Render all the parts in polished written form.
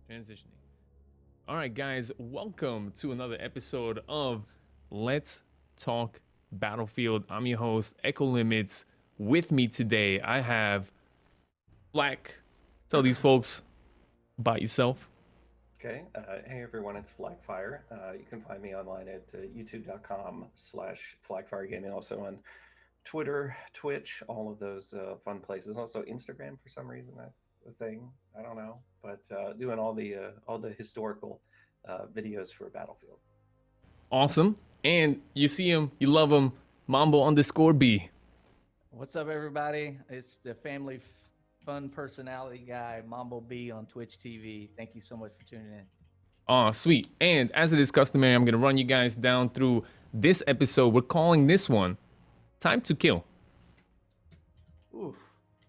Transitioning. All right, guys, welcome to another episode of Let's Talk Battlefield. I'm your host, Echo Limits. With me today, I have Flak. Tell these folks about yourself. Okay. Hey everyone, it's Flakfire. You can find me online at youtube.com/Flakfire Gaming. Also on Twitter, Twitch, all of those fun places. Also Instagram for some reason. That's a thing. I don't know, but doing all the historical videos for Battlefield. Awesome. And you see him, you love him, Mambo_B. What's up, everybody? It's the family fun personality guy, Mambo B on Twitch TV. Thank you so much for tuning in. Aw, sweet. And as it is customary, I'm going to run you guys down through this episode. We're calling this one Time to Kill. Oof.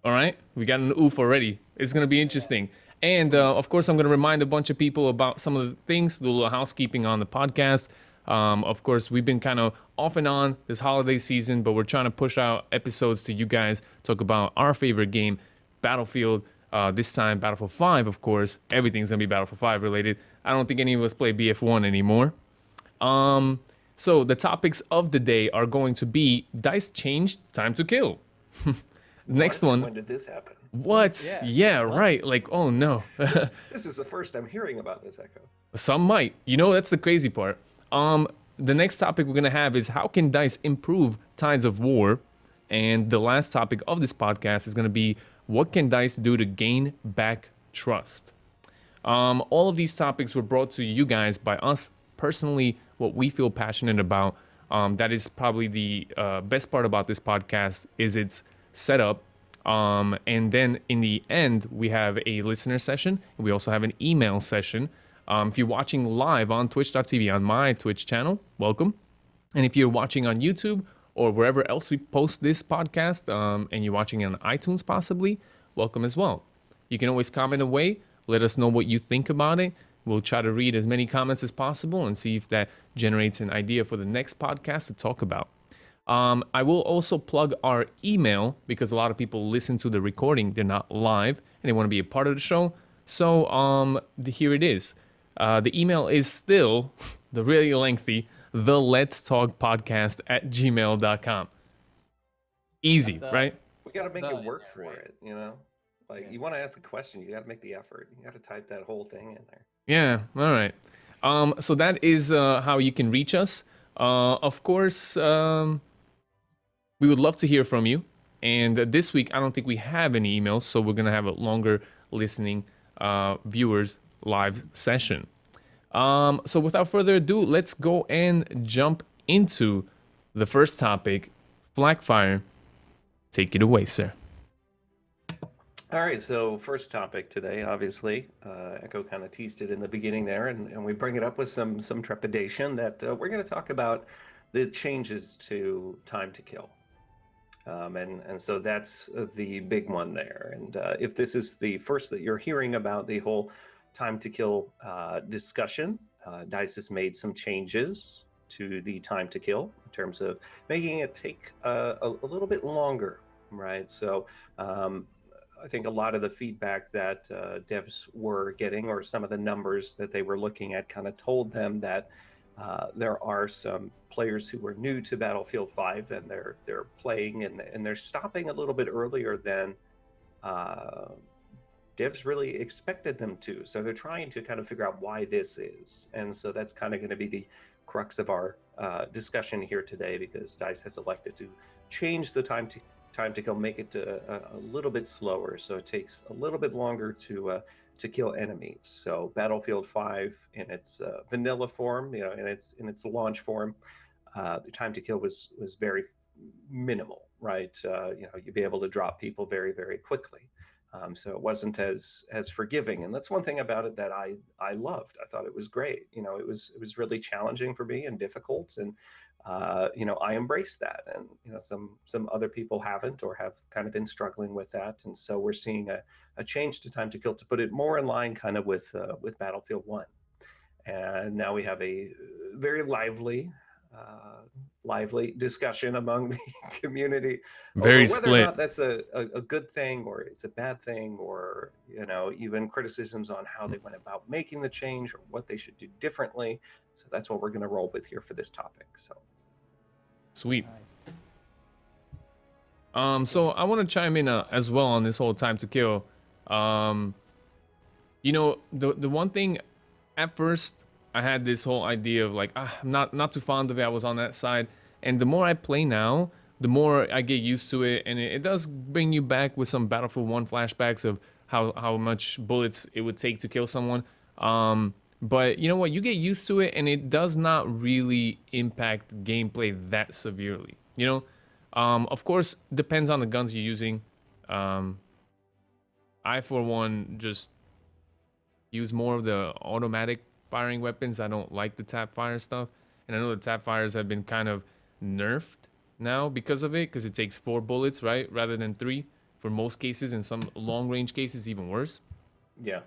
All right, we got an oof already. It's gonna be interesting. And of course, I'm gonna remind a bunch of people about some of the things, do a little housekeeping on the podcast. Of course, we've been kind of off and on this holiday season, but we're trying to push out episodes to you guys, talk about our favorite game, Battlefield. This time, Battlefield 5, of course. Everything's gonna be Battlefield 5 related. I don't think any of us play BF1 anymore. So the topics of the day are going to be DICE changed Time to Kill. Next What? one. When did this happen? What? Yeah, What? right. Like, oh no. This is the first I'm hearing about this, Echo. Some might. You know, that's the crazy part. The next topic we're gonna have is how can DICE improve Tides of War? And the last topic of this podcast is gonna be what can DICE do to gain back trust? All of these topics were brought to you guys by us personally, what we feel passionate about. That is probably the best part about this podcast is its setup. And then in the end, we have a listener session. We also have an email session. If you're watching live on twitch.tv on my Twitch channel, welcome. And if you're watching on YouTube or wherever else we post this podcast, and you're watching it on iTunes possibly, welcome as well. You can always comment away. Let us know what you think about it. We'll try to read as many comments as possible and see if that generates an idea for the next podcast to talk about. I will also plug our email because a lot of people listen to the recording. They're not live and they want to be a part of the show. So here it is. The email is still the really lengthy, the Let's Talk Podcast at gmail.com. Easy, right? We got to make it work Yeah, for right. it, you know? Like, Yeah. you want to ask a question, you got to make the effort. You got to type that whole thing in there. Yeah, all right. So that is how you can reach us. Of course, we would love to hear from you. And this week, I don't think we have any emails, so we're going to have a longer listening viewers live session. So without further ado, let's go and jump into the first topic. Flakfire, take it away, sir. All right, so first topic today, obviously, Echo kind of teased it in the beginning there, and we bring it up with some trepidation that we're going to talk about the changes to time to kill. And so that's the big one there. And if this is the first that you're hearing about the whole time to kill discussion, DICE has made some changes to the time to kill in terms of making it take a little bit longer, right? So I think a lot of the feedback that devs were getting, or some of the numbers that they were looking at, kind of told them that there are some players who are new to Battlefield 5 and they're playing and they're stopping a little bit earlier than devs really expected them to. So they're trying to kind of figure out why this is. And so that's kind of going to be the crux of our discussion here today, because DICE has elected to change the time to kill, make it a little bit slower, so it takes a little bit longer to kill enemies. So Battlefield 5 in its vanilla form, you know, in its launch form, the time to kill was very minimal, right? You know, you'd be able to drop people very, very quickly. So it wasn't as forgiving, and that's one thing about it that I loved. I thought it was great. You know, it was really challenging for me and difficult, and you know, I embraced that. And you know, some other people haven't, or have kind of been struggling with that. And so we're seeing a change to time to kill to put it more in line, kind of with Battlefield 1. And now we have a very lively lively discussion among the community over Very whether or split. not that's a good thing or it's a bad thing, or even criticisms on how they went about making the change or what they should do differently. So that's what we're going to roll with here for this topic. So Sweet. Nice. So I want to chime in as well on this whole time to kill. Um, the one thing, at first I had this whole idea of like, I'm not too fond of it. I was on that side, and the more I play now, the more I get used to it, and it does bring you back with some Battlefield 1 flashbacks of how much bullets it would take to kill someone. But you know what? You get used to it, and it does not really impact gameplay that severely. Of course, depends on the guns you're using. I, for one, just use more of the automatic firing weapons. I don't like the tap fire stuff. And I know the tap fires have been kind of nerfed now because of it, because it takes 4 bullets, right? Rather than 3 for most cases. In some long range cases, even worse. yeah.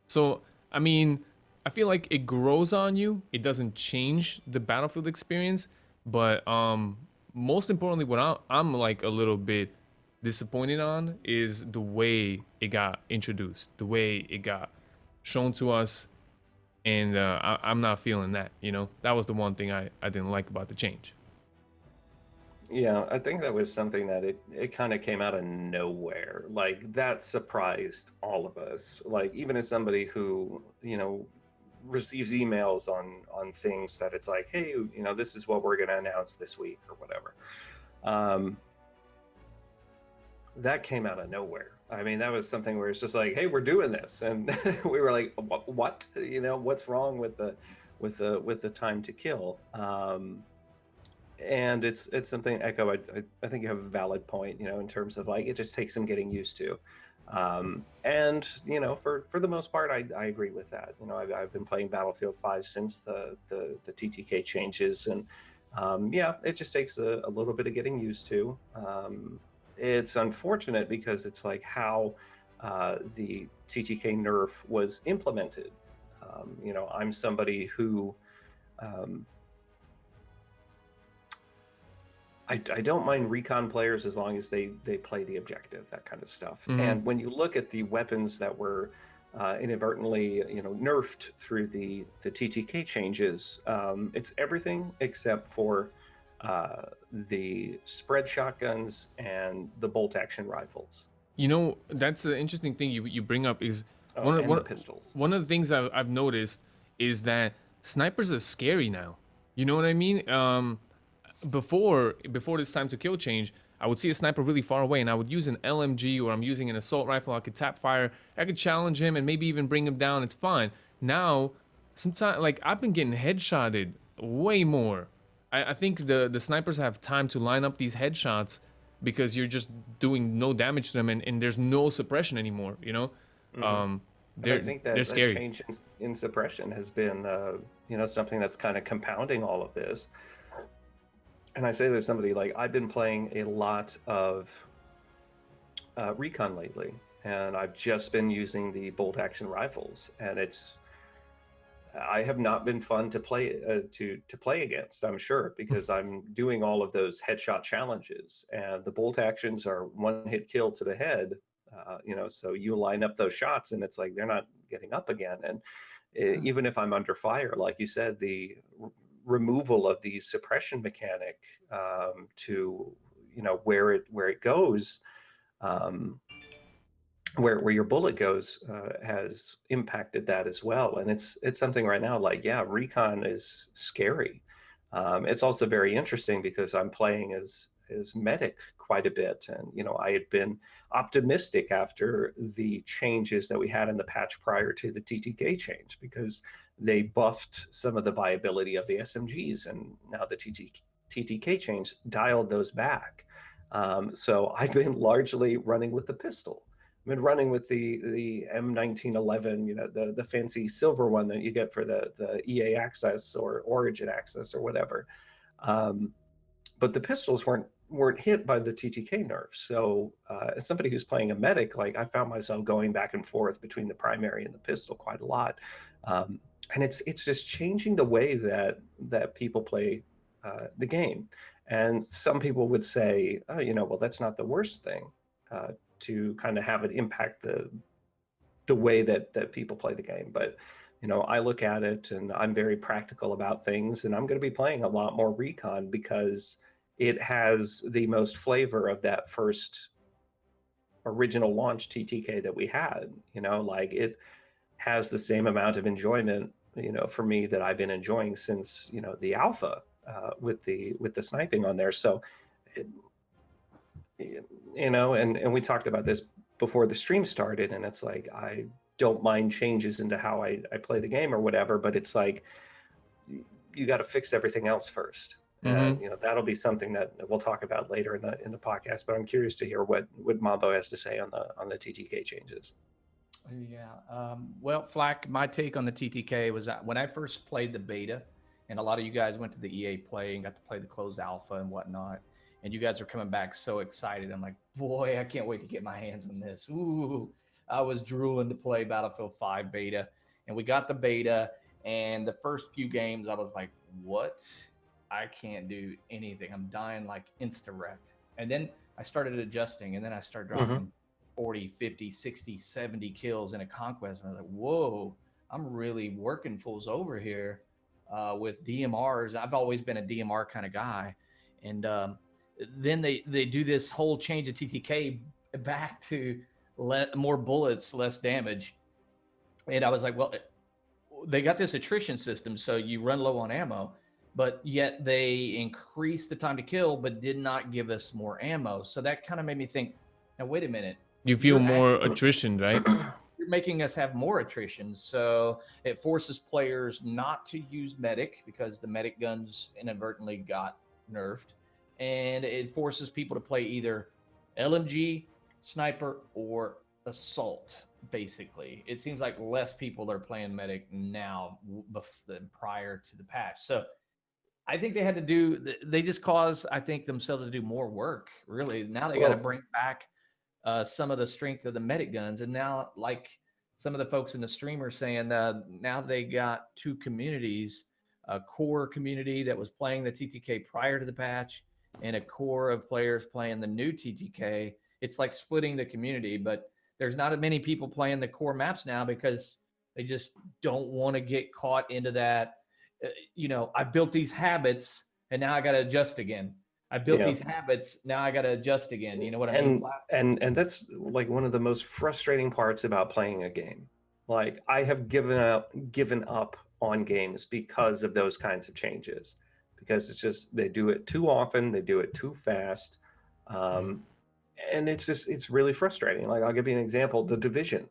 So, I mean, I feel like it grows on you. It doesn't change the Battlefield experience. But most importantly, what I'm like a little bit disappointed on is the way it got introduced, the way it got shown to us, and I'm not feeling that. That was the one thing I didn't like about the change. Yeah, I think that was something that it kind of came out of nowhere. Like that surprised all of us. Like even as somebody who, receives emails on things that it's like, hey, this is what we're going to announce this week or whatever. That came out of nowhere. I mean, that was something where it's just like, hey, we're doing this, and we were like, what? What's wrong with the time to kill? And it's something, Echo, I think you have a valid point, in terms of like it just takes some getting used to. And for the most part, I agree with that. I've been playing Battlefield 5 since the TTK changes, and yeah, it just takes a little bit of getting used to. It's unfortunate because it's like how the TTK nerf was implemented. I'm somebody who I don't mind recon players as long as they play the objective, that kind of stuff. And when you look at the weapons that were inadvertently nerfed through the TTK changes, it's everything except for the spread shotguns and the bolt action rifles. That's an interesting thing you bring up is The pistols. one of the things I've noticed is that snipers are scary now. You know what I mean? Before this time to kill change, I would see a sniper really far away, and I would use an LMG or I'm using an assault rifle. I could tap fire. I could challenge him and maybe even bring him down. It's fine. Now, sometimes like I've been getting headshotted way more. I think the snipers have time to line up these headshots because you're just doing no damage to them, and there's no suppression anymore. I think they're that scary. change in suppression has been something that's kind of compounding all of this. And I say there's somebody like I've been playing a lot of recon lately, and I've just been using the bolt action rifles, and I have not been fun to play to play against. I'm sure because I'm doing all of those headshot challenges, and the bolt actions are one hit kill to the head. So you line up those shots, and it's like they're not getting up again. And even if I'm under fire, like you said, the removal of the suppression mechanic to where it goes, where your bullet goes, has impacted that as well. And it's something right now like, yeah, recon is scary. It's also very interesting because I'm playing as medic quite a bit, and I had been optimistic after the changes that we had in the patch prior to the TTK change because they buffed some of the viability of the SMGs, and now the TTK change dialed those back. So I've been largely running with the pistol. I've been running with the M1911, the fancy silver one that you get for the EA access or Origin access or whatever. But the pistols weren't hit by the TTK nerf. So as somebody who's playing a medic, like I found myself going back and forth between the primary and the pistol quite a lot. and it's just changing the way that people play the game. And some people would say, oh, well, that's not the worst thing, to kind of have it impact the way that people play the game. But I look at it and I'm very practical about things, and I'm going to be playing a lot more Recon because it has the most flavor of that first original launch TTK that we had. Like it has the same amount of enjoyment, for me, that I've been enjoying since the alpha, with the sniping on there. So it, and we talked about this before the stream started, and it's like I don't mind changes into how I play the game or whatever, but it's like you got to fix everything else first. And that'll be something that we'll talk about later in the podcast. But I'm curious to hear what Mambo has to say on the TTK changes. Yeah. Well, Flak, my take on the TTK was that when I first played the beta, and a lot of you guys went to the EA Play and got to play the closed alpha and whatnot, and you guys are coming back so excited. I'm like, boy, I can't wait to get my hands on this. Ooh, I was drooling to play Battlefield 5 beta, and we got the beta, and the first few games I was like, what? I can't do anything. I'm dying like insta-wrecked. And then I started adjusting, and then I started dropping 40, 50, 60, 70 kills in a conquest. And I was like, whoa, I'm really working fools over here with DMRs. I've always been a DMR kind of guy. And then they do this whole change of TTK back to more bullets, less damage. And I was like, well, they got this attrition system, so you run low on ammo, but yet they increased the time to kill, but did not give us more ammo. So that kind of made me think, now, wait a minute. You feel more attrition, right? You're making us have more attrition. So it forces players not to use medic because the medic guns inadvertently got nerfed. And it forces people to play either LMG, sniper, or assault, basically. It seems like less people are playing medic now than prior to the patch. So I think they just caused, I think, themselves to do more work, really. Now they got to bring back some of the strength of the medic guns. And now, like some of the folks in the stream are saying, now they got two communities, a core community that was playing the TTK prior to the patch and a core of players playing the new TTK. It's like splitting the community, but there's not as many people playing the core maps now because they just don't want to get caught into that. I built these habits and now I got to adjust again. I built these habits. Now I got to adjust again. You know what I mean? And that's like one of the most frustrating parts about playing a game. Like I have given up on games because of those kinds of changes, because it's just, they do it too often. They do it too fast. And it's really frustrating. Like I'll give you an example, The Division.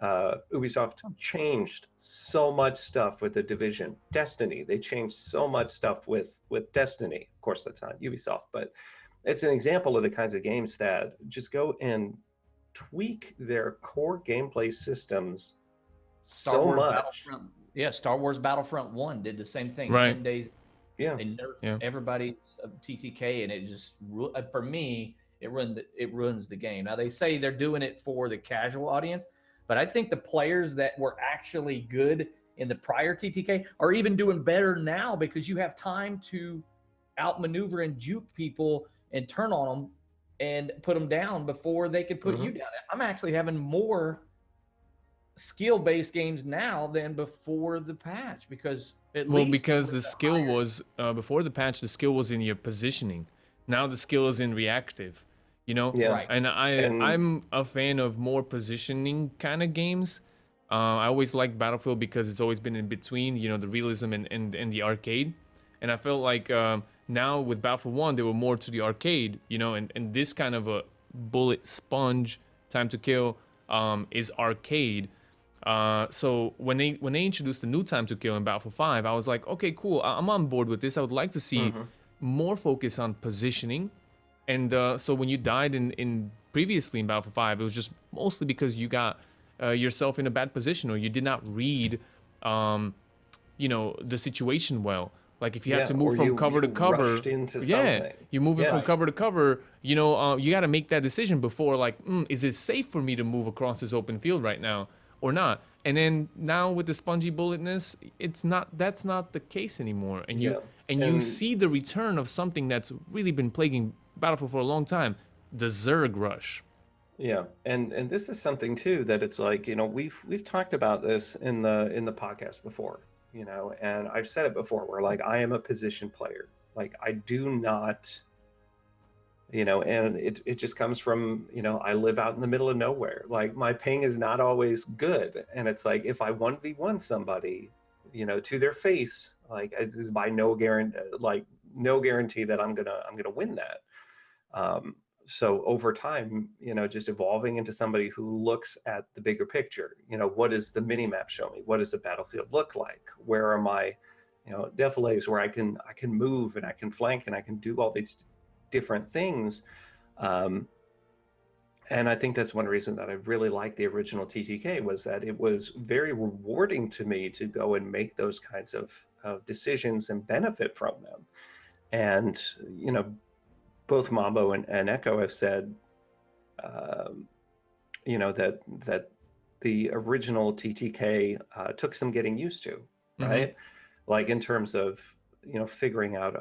Ubisoft changed so much stuff with The Division. Destiny, they changed so much stuff with Destiny. Of course, that's not Ubisoft, but it's an example of the kinds of games that just go and tweak their core gameplay systems so much. Star Wars Battlefront 1 did the same thing. Right. 10 days. Yeah. They nerfed everybody's TTK, and it just, for me, it ruins the game. Now, they say they're doing it for the casual audience, but I think the players that were actually good in the prior TTK are even doing better now because you have time to outmaneuver and juke people and turn on them and put them down before they could put you down. I'm actually having more skill-based games now than before the patch because because the skill was before the patch, the skill was in your positioning. Now the skill is in reactive. Right. And I'm a fan of more positioning kind of games. I always liked Battlefield because it's always been in between, the realism and the arcade. And I felt like now with Battlefield 1, they were more to the arcade, and this kind of a bullet sponge time to kill is arcade. So when they introduced the new time to kill in Battlefield 5, I was like, okay, cool, I'm on board with this. I would like to see more focus on positioning. And so when you died in previously in Battlefield 5, it was just mostly because you got yourself in a bad position or you did not read, the situation well. Like if you had to move from cover to cover, you're moving from cover to cover. You got to make that decision before. Like, is it safe for me to move across this open field right now or not? And then now with the spongy bulletness, that's not the case anymore. And Yeah. you see the return of something that's really been plaguing Battlefield for a long time, the Zerg rush. Yeah, and this is something too that it's like, we've talked about this in the podcast before, and I've said it before where like I am a position player. Like I do not, and it just comes from, I live out in the middle of nowhere. Like my ping is not always good. And it's like if I 1v1 somebody, to their face, like it is by no guarantee that I'm gonna win that. So over time, just evolving into somebody who looks at the bigger picture, what does the mini map show me? What does the battlefield look like? Where are my, defiles where I can move and I can flank and I can do all these different things. And I think that's one reason that I really liked the original TTK was that it was very rewarding to me to go and make those kinds of decisions and benefit from them. And, both Mambo and Echo have said, that the original TTK took some getting used to, right? Like in terms of, figuring out,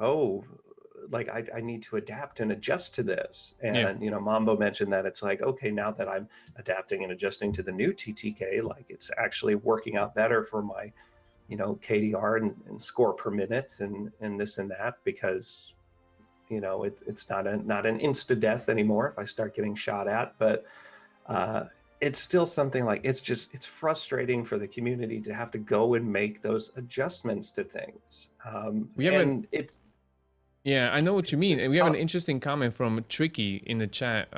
like I need to adapt and adjust to this. And, Mambo mentioned that it's like, okay, now that I'm adapting and adjusting to the new TTK, like it's actually working out better for my, KDR and score per minute and this and that, because it's not an insta death anymore if I start getting shot at, but it's still something like it's frustrating for the community to have to go and make those adjustments to things. Yeah, I know what you mean. And we tough. have an interesting comment from Tricky in the chat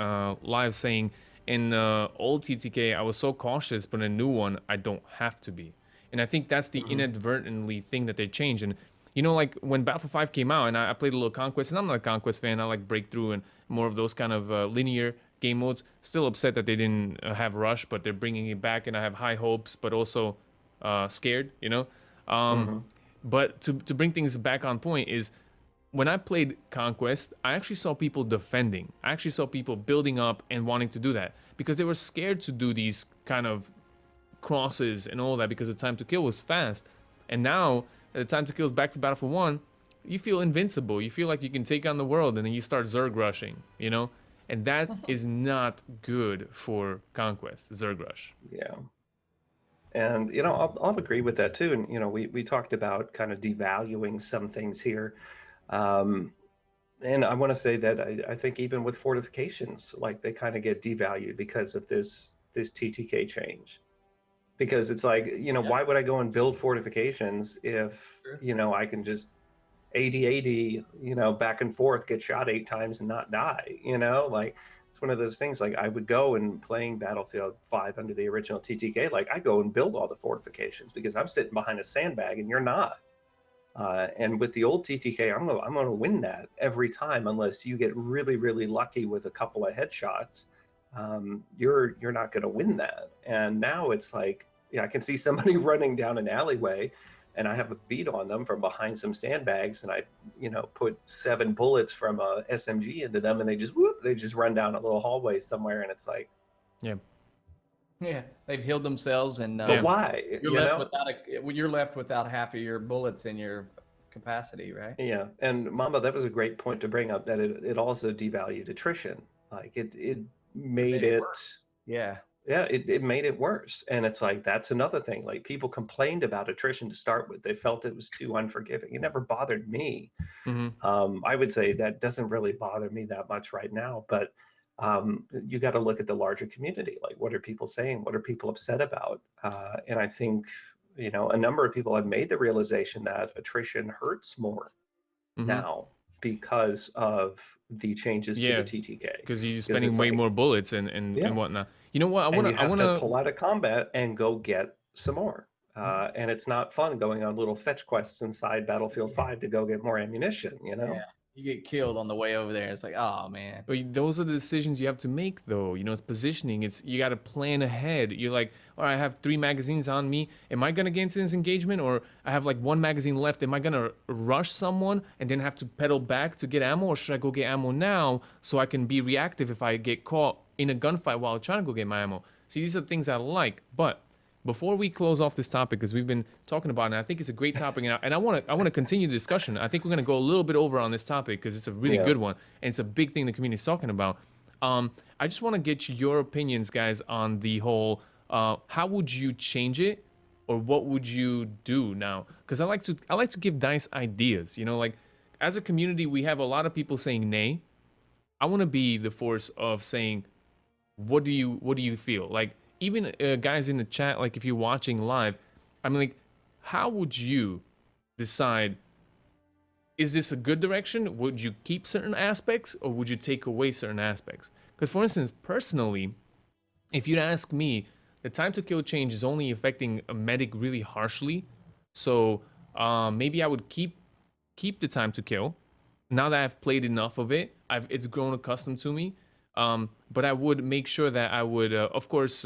live saying, in the old TTK, I was so cautious, but in a new one, I don't have to be. And I think that's the inadvertently thing that they changed. And like when Battlefield 5 came out and I played a little Conquest, and I'm not a Conquest fan, I like Breakthrough and more of those kind of linear game modes. Still upset that they didn't have Rush, but they're bringing it back, and I have high hopes, but also scared, But to bring things back on point is, when I played Conquest, I actually saw people defending. I actually saw people building up and wanting to do that because they were scared to do these kind of crosses and all that because the time to kill was fast. And now the time to kill is back to Battlefield 1, you feel invincible. You feel like you can take on the world, and then you start Zerg rushing, And that is not good for Conquest, Zerg rush. Yeah. And, I'll agree with that too. And, we talked about kind of devaluing some things here. And I want to say that I think even with fortifications, like they kind of get devalued because of this TTK change. Because it's like, why would I go and build fortifications if, I can just AD, back and forth, get shot 8 times and not die, Like, it's one of those things, like I would go and playing Battlefield 5 under the original TTK, like I go and build all the fortifications because I'm sitting behind a sandbag and you're not. And with the old TTK, I'm gonna win that every time unless you get really, really lucky with a couple of headshots. You're not gonna win that. And now it's like, I can see somebody running down an alleyway, and I have a beat on them from behind some sandbags, and I, put 7 bullets from a SMG into them, and they just run down a little hallway somewhere, and it's like, yeah, they've healed themselves, and but why? You're left without half of your bullets in your capacity, right? Yeah, and Mama, that was a great point to bring up, that it also devalued attrition. Like it made it it made it worse. And it's like, that's another thing. Like people complained about attrition to start with. They felt it was too unforgiving. It never bothered me. I would say that doesn't really bother me that much right now, but you got to look at the larger community. Like, what are people saying? What are people upset about? And I think, a number of people have made the realization that attrition hurts more now because of the changes to the TTK. Because you're spending way more bullets and whatnot. You know what? I want to pull out of combat and go get some more. And it's not fun going on little fetch quests inside Battlefield 5 to go get more ammunition, Yeah. You get killed on the way over there. It's like, oh man. But those are the decisions you have to make, though. It's positioning. You got to plan ahead. You're like, all right, I have 3 magazines on me. Am I gonna get into this engagement, or I have like 1 magazine left? Am I gonna rush someone and then have to pedal back to get ammo, or should I go get ammo now so I can be reactive if I get caught in a gunfight while trying to go get my ammo? See, these are things I like, but before we close off this topic, because we've been talking about it, and I think it's a great topic, and I want to continue the discussion. I think we're going to go a little bit over on this topic because it's a really good one, and it's a big thing the community is talking about. I just want to get your opinions, guys, on the whole, how would you change it, or what would you do now? Because I like to give DICE ideas. You know, like as a community, we have a lot of people saying nay. I want to be the force of saying, what do you feel? Like even guys in the chat, like if you're watching live, I'm like, how would you decide? Is this a good direction? Would you keep certain aspects, or would you take away certain aspects? Because for instance, personally, if you'd ask me, the time to kill change is only affecting a medic really harshly. So maybe I would keep the time to kill. Now that I've played enough of it, it's grown accustomed to me. But I would make sure that I would, of course,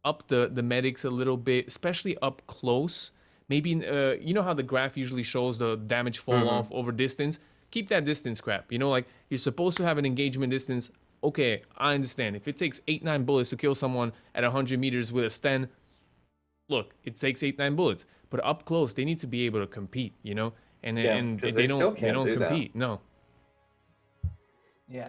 up the medics a little bit, especially up close. Maybe, you know how the graph usually shows the damage fall off over distance? Keep that distance crap. You know, like you're supposed to have an engagement distance. Okay, I understand. If it takes 8-9 bullets to kill someone at 100 meters with a Sten, look, it takes 8-9 bullets. But up close, they need to be able to compete, you know? And they don't compete. That. No. Yeah,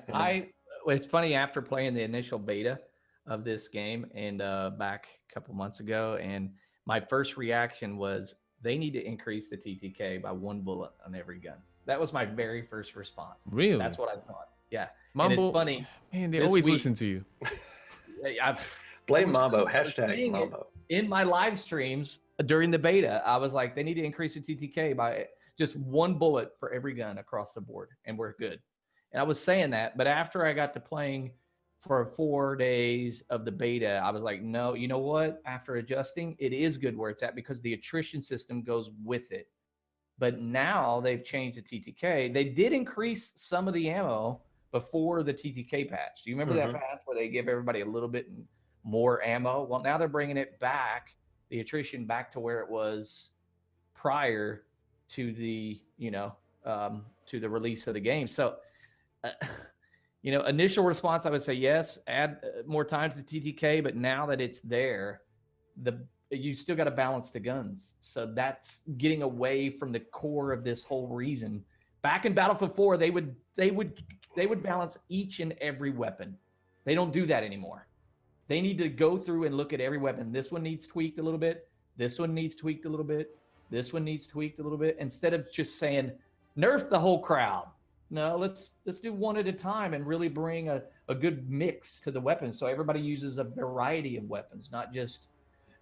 it's funny, after playing the initial beta of this game and back a couple months ago, and my first reaction was they need to increase the TTK by 1 bullet on every gun. That was my very first response. Really? That's what I thought. Yeah. Mambo, and it's funny. Man, they always listen to you. Blame Mambo. Hashtag Mambo. In my live streams during the beta, I was like, they need to increase the TTK by just 1 bullet for every gun across the board, and we're good. And I was saying that, but after I got to playing for 4 days of the beta, I was like, no, you know what? After adjusting, it is good where it's at because the attrition system goes with it. But now they've changed the TTK. They did increase some of the ammo before the TTK patch. Do you remember that patch where they give everybody a little bit more ammo? Well, now they're bringing it back, the attrition back to where it was prior to the, to the release of the game. So, initial response, I would say yes, add more time to the TTK, but now that it's there, you still got to balance the guns. So that's getting away from the core of this whole reason. Back in Battlefield 4, they would balance each and every weapon. They don't do that anymore. They need to go through and look at every weapon. This one needs tweaked a little bit. This one needs tweaked a little bit. This one needs tweaked a little bit. Instead of just saying, nerf the whole crowd. No, let's do one at a time and really bring a good mix to the weapons, so everybody uses a variety of weapons, not just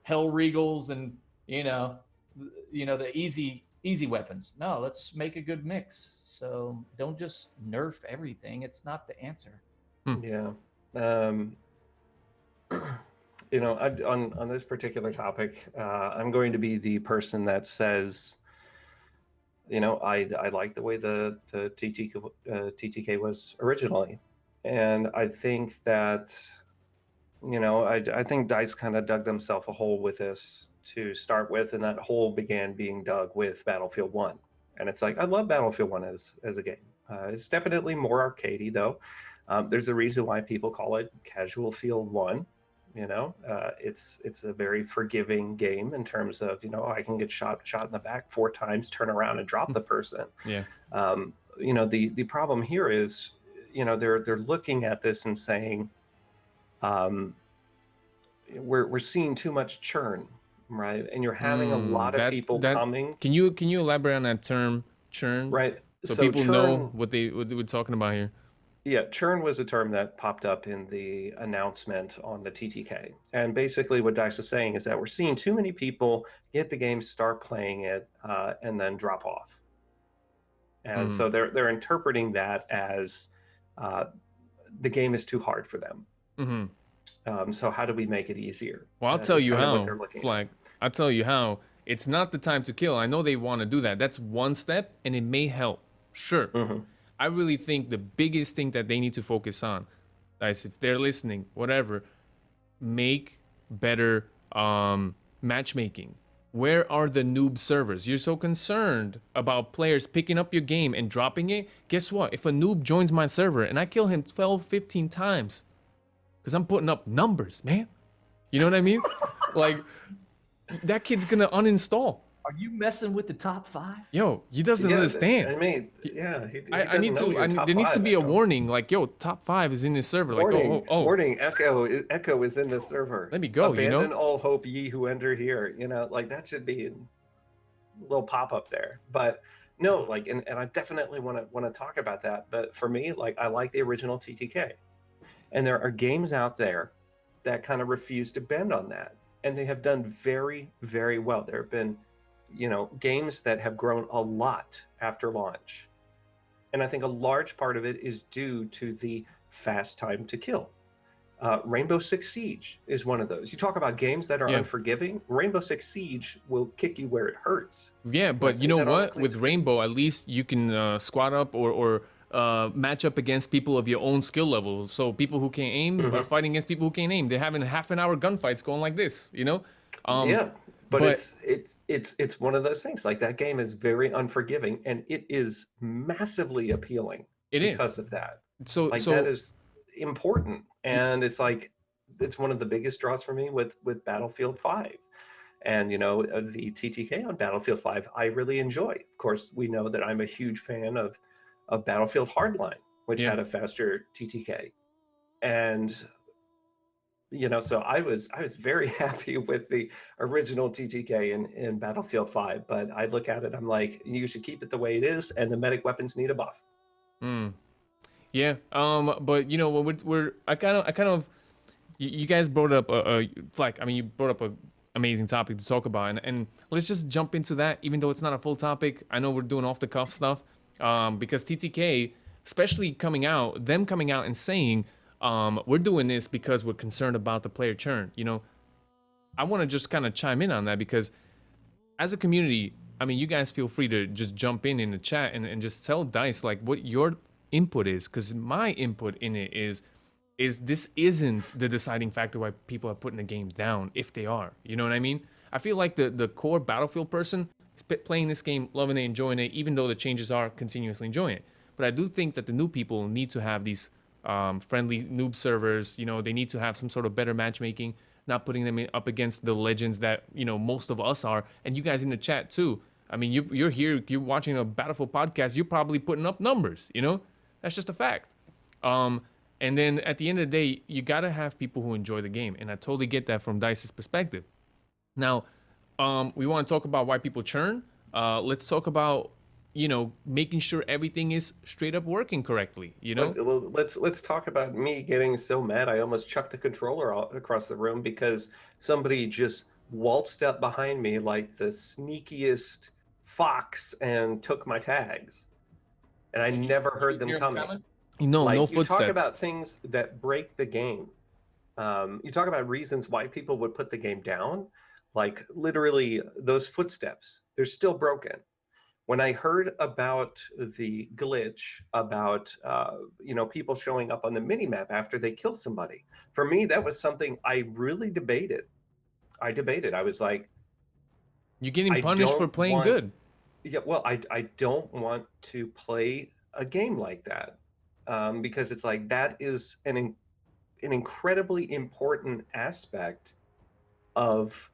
Hell Regals and the easy weapons. No, let's make a good mix. So don't just nerf everything. It's not the answer. Yeah. On this particular topic, I'm going to be the person that says, I like the way the TTK was originally, and I think that, I think DICE kind of dug themselves a hole with this to start with, and that hole began being dug with Battlefield 1. And it's like, I love Battlefield 1 as a game. It's definitely more arcadey though. There's a reason why people call it Casual Field 1. It's a very forgiving game in terms of, I can get shot in the back 4 times, turn around and drop the person. Yeah. The problem here is, they're looking at this and saying, we're seeing too much churn, right? And you're having a lot of people coming. Can you elaborate on that term, churn? Right. So people know what we're talking about here. Yeah, churn was a term that popped up in the announcement on the TTK. And basically what DICE is saying is that we're seeing too many people get the game, start playing it, and then drop off. And so they're interpreting that as the game is too hard for them. So how do we make it easier? Well, I'll tell you how, Flak. I'll tell you how. It's not the time to kill. I know they want to do that. That's one step, and it may help. Sure. I really think the biggest thing that they need to focus on, guys, if they're listening, whatever, make better matchmaking. Where are the noob servers? You're so concerned about players picking up your game and dropping it. Guess what? If a noob joins my server and I kill him 12, 15 times, because I'm putting up numbers, man. You know what I mean? Like, that kid's gonna uninstall. Are you messing with the top 5? Yo, he doesn't Yeah, understand. I mean, yeah, he I doesn't need know to. your top There needs to five, be a Echo. warning, like, yo, top 5 is in this server. Like, Warning, oh. warning, Echo is in this server. Let me go, you know? Abandon all hope, ye who enter here. You know, like that should be a little pop up there. But no, like, and I definitely want to talk about that. But for me, like, I like the original TTK, and there are games out there that kind of refuse to bend on that, and they have done very, very well. There have been, games that have grown a lot after launch. And I think a large part of it is due to the fast time to kill. Rainbow Six Siege is one of those. You talk about games that are unforgiving. Rainbow Six Siege will kick you where it hurts. Yeah, but you know what? With Rainbow, at least you can squad up or match up against people of your own skill level. So people who can aim are fighting against people who can't aim. They're having half-an-hour gunfights going like this, you know? Yeah, but it's one of those things. Like, that game is very unforgiving, and it is massively appealing because of that. So that is important, and it's like it's one of the biggest draws for me with Battlefield 5. And the TTK on Battlefield 5 I really enjoy. Of course, we know that I'm a huge fan of Battlefield Hardline, which had a faster TTK. And so I was very happy with the original TTK in Battlefield 5, but I look at it, I'm like, you should keep it the way it is, and the medic weapons need a buff. Yeah, but when I kind of you guys brought up Flak. I mean, you brought up an amazing topic to talk about, and let's just jump into that. Even though it's not a full topic, I know we're doing off the cuff stuff, because TTK, especially coming out and saying, we're doing this because we're concerned about the player churn. I want to just kind of chime in on that, because as a community, I mean, you guys feel free to just jump in the chat and just tell DICE like what your input is, because my input in it is this isn't the deciding factor why people are putting the game down, if they are. You know what I mean? I feel like the core Battlefield person is playing this game, loving it, enjoying it, even though the changes are continuously enjoying it. But I do think that the new people need to have these friendly noob servers. They need to have some sort of better matchmaking, not putting them up against the legends that most of us are, and you guys in the chat too. I mean, you're here, you're watching a Battlefield podcast, you're probably putting up numbers. That's just a fact. And then at the end of the day, you gotta have people who enjoy the game, and I totally get that from DICE's perspective. Now, we want to talk about why people churn. Let's talk about making sure everything is straight up working correctly. Let's talk about me getting so mad I almost chucked the controller across the room because somebody just waltzed up behind me like the sneakiest fox and took my tags, and I never heard them coming. No footsteps. You talk about things that break the game. You talk about reasons why people would put the game down. Like, literally, those footsteps, they're still broken. When I heard about the glitch about people showing up on the minimap after they kill somebody, for me that was something I really debated. I was like, you're getting punished for playing good. Yeah, well, I don't want to play a game like that, because it's like that is an incredibly important aspect of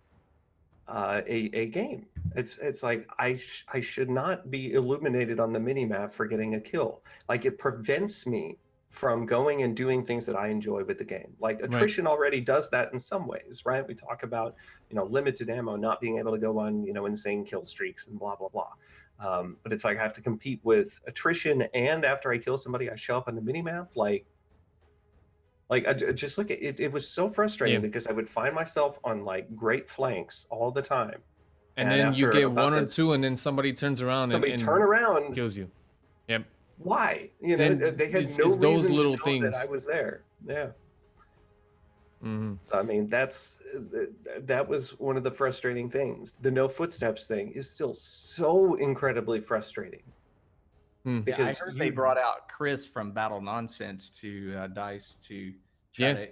a game. It's like I should not be illuminated on the minimap for getting a kill. Like, it prevents me from going and doing things that I enjoy with the game. Like, attrition already does that in some ways, right? We talk about limited ammo, not being able to go on insane kill streaks and blah blah blah. But it's like I have to compete with attrition, and after I kill somebody, I show up on the minimap. Like I just look at it. It was so frustrating because I would find myself on like great flanks all the time, and then you get one or two, and then somebody turns around and turn around kills you. Yep. Why? They had no reason those little to know things that I was there. Yeah. Mm-hmm. So I mean, that was one of the frustrating things. The no footsteps thing is still so incredibly frustrating. Because I heard they brought out Chris from Battle Nonsense to DICE to try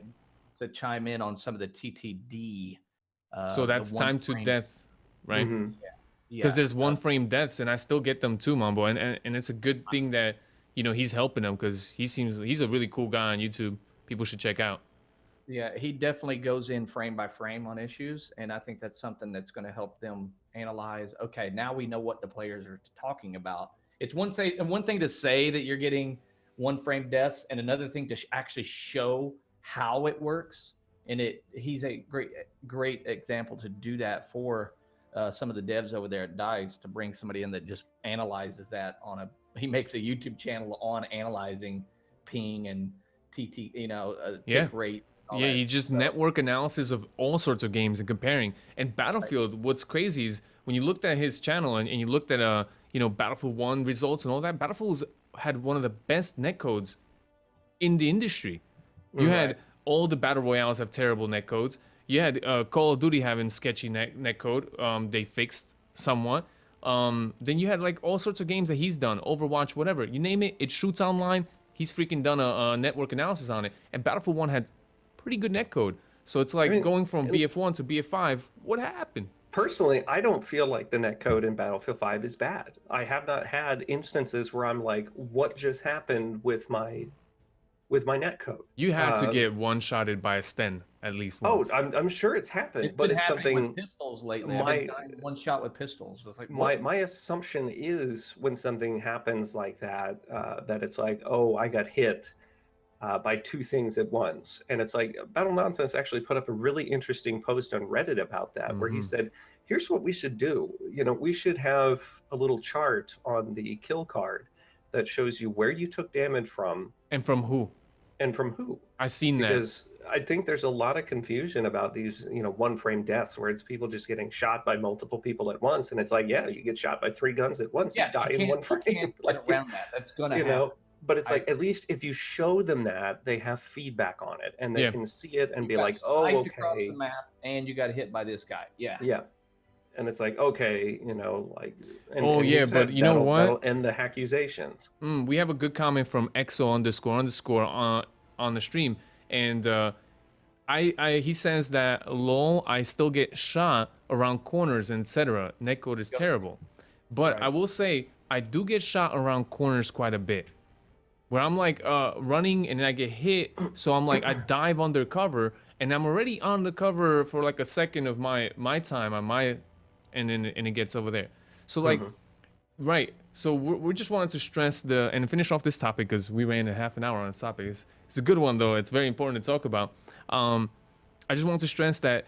to chime in on some of the TTD. So that's time to death, right? Mm-hmm. Because there's one frame deaths, and I still get them too, Mambo, and it's a good thing that he's helping them, because he's a really cool guy on YouTube. People should check out. Yeah, he definitely goes in frame by frame on issues, and I think that's something that's going to help them analyze. Okay, now we know what the players are talking about. It's one thing to say that you're getting one frame deaths, and another thing to actually show how it works. And he's a great example to do that for some of the devs over there at Dice, to bring somebody in that just analyzes that on a. He makes a YouTube channel on analyzing ping and TT, tick rate. Yeah, he just network analysis of all sorts of games and comparing. And Battlefield, what's crazy is when you looked at his channel and you looked at Battlefield 1 results and all that, Battlefield had one of the best netcodes in the industry. You had all the battle royales have terrible netcodes. You had Call of Duty having sketchy netcode. They fixed somewhat. Then you had like all sorts of games that he's done, Overwatch, whatever. You name it, it shoots online. He's freaking done a network analysis on it. And Battlefield 1 had pretty good netcode. So it's like going from BF1 to BF5. What happened? Personally, I don't feel like the netcode in Battlefield 5 is bad. I have not had instances where I'm like, what just happened with my netcode? You had to get one-shotted by a Sten at least once. Oh, I'm sure it's happened, but it's something. With pistols lately. I've been dying one shot with pistols. It's like my assumption is when something happens like that, that it's like, oh, I got hit by two things at once. And it's like, Battle Nonsense actually put up a really interesting post on Reddit about that, where he said, here's what we should do. We should have a little chart on the kill card that shows you where you took damage from. And from who. I seen that. Because I think there's a lot of confusion about these, one frame deaths, where it's people just getting shot by multiple people at once. And it's like, yeah, you get shot by 3 guns at once, you die in one frame. You can't get around that. That's going to happen. But it's like, at least if you show them that, they have feedback on it, and they can see it and be like, oh, okay. Across the map, and you got hit by this guy. Yeah. And it's like, okay, like. And but you know what? That'll end the accusations. We have a good comment from exo__ on the stream, and he says that lol, I still get shot around corners and etc. Netcode is terrible, but I will say I do get shot around corners quite a bit, where I'm like running and I get hit, so I'm like I dive under cover and I'm already on the cover for like a second of my time on my, and then it gets over there. So like, right. So we just wanted to stress and finish off this topic, because we ran a half an hour on this topic. It's a good one though. It's very important to talk about. I just want to stress that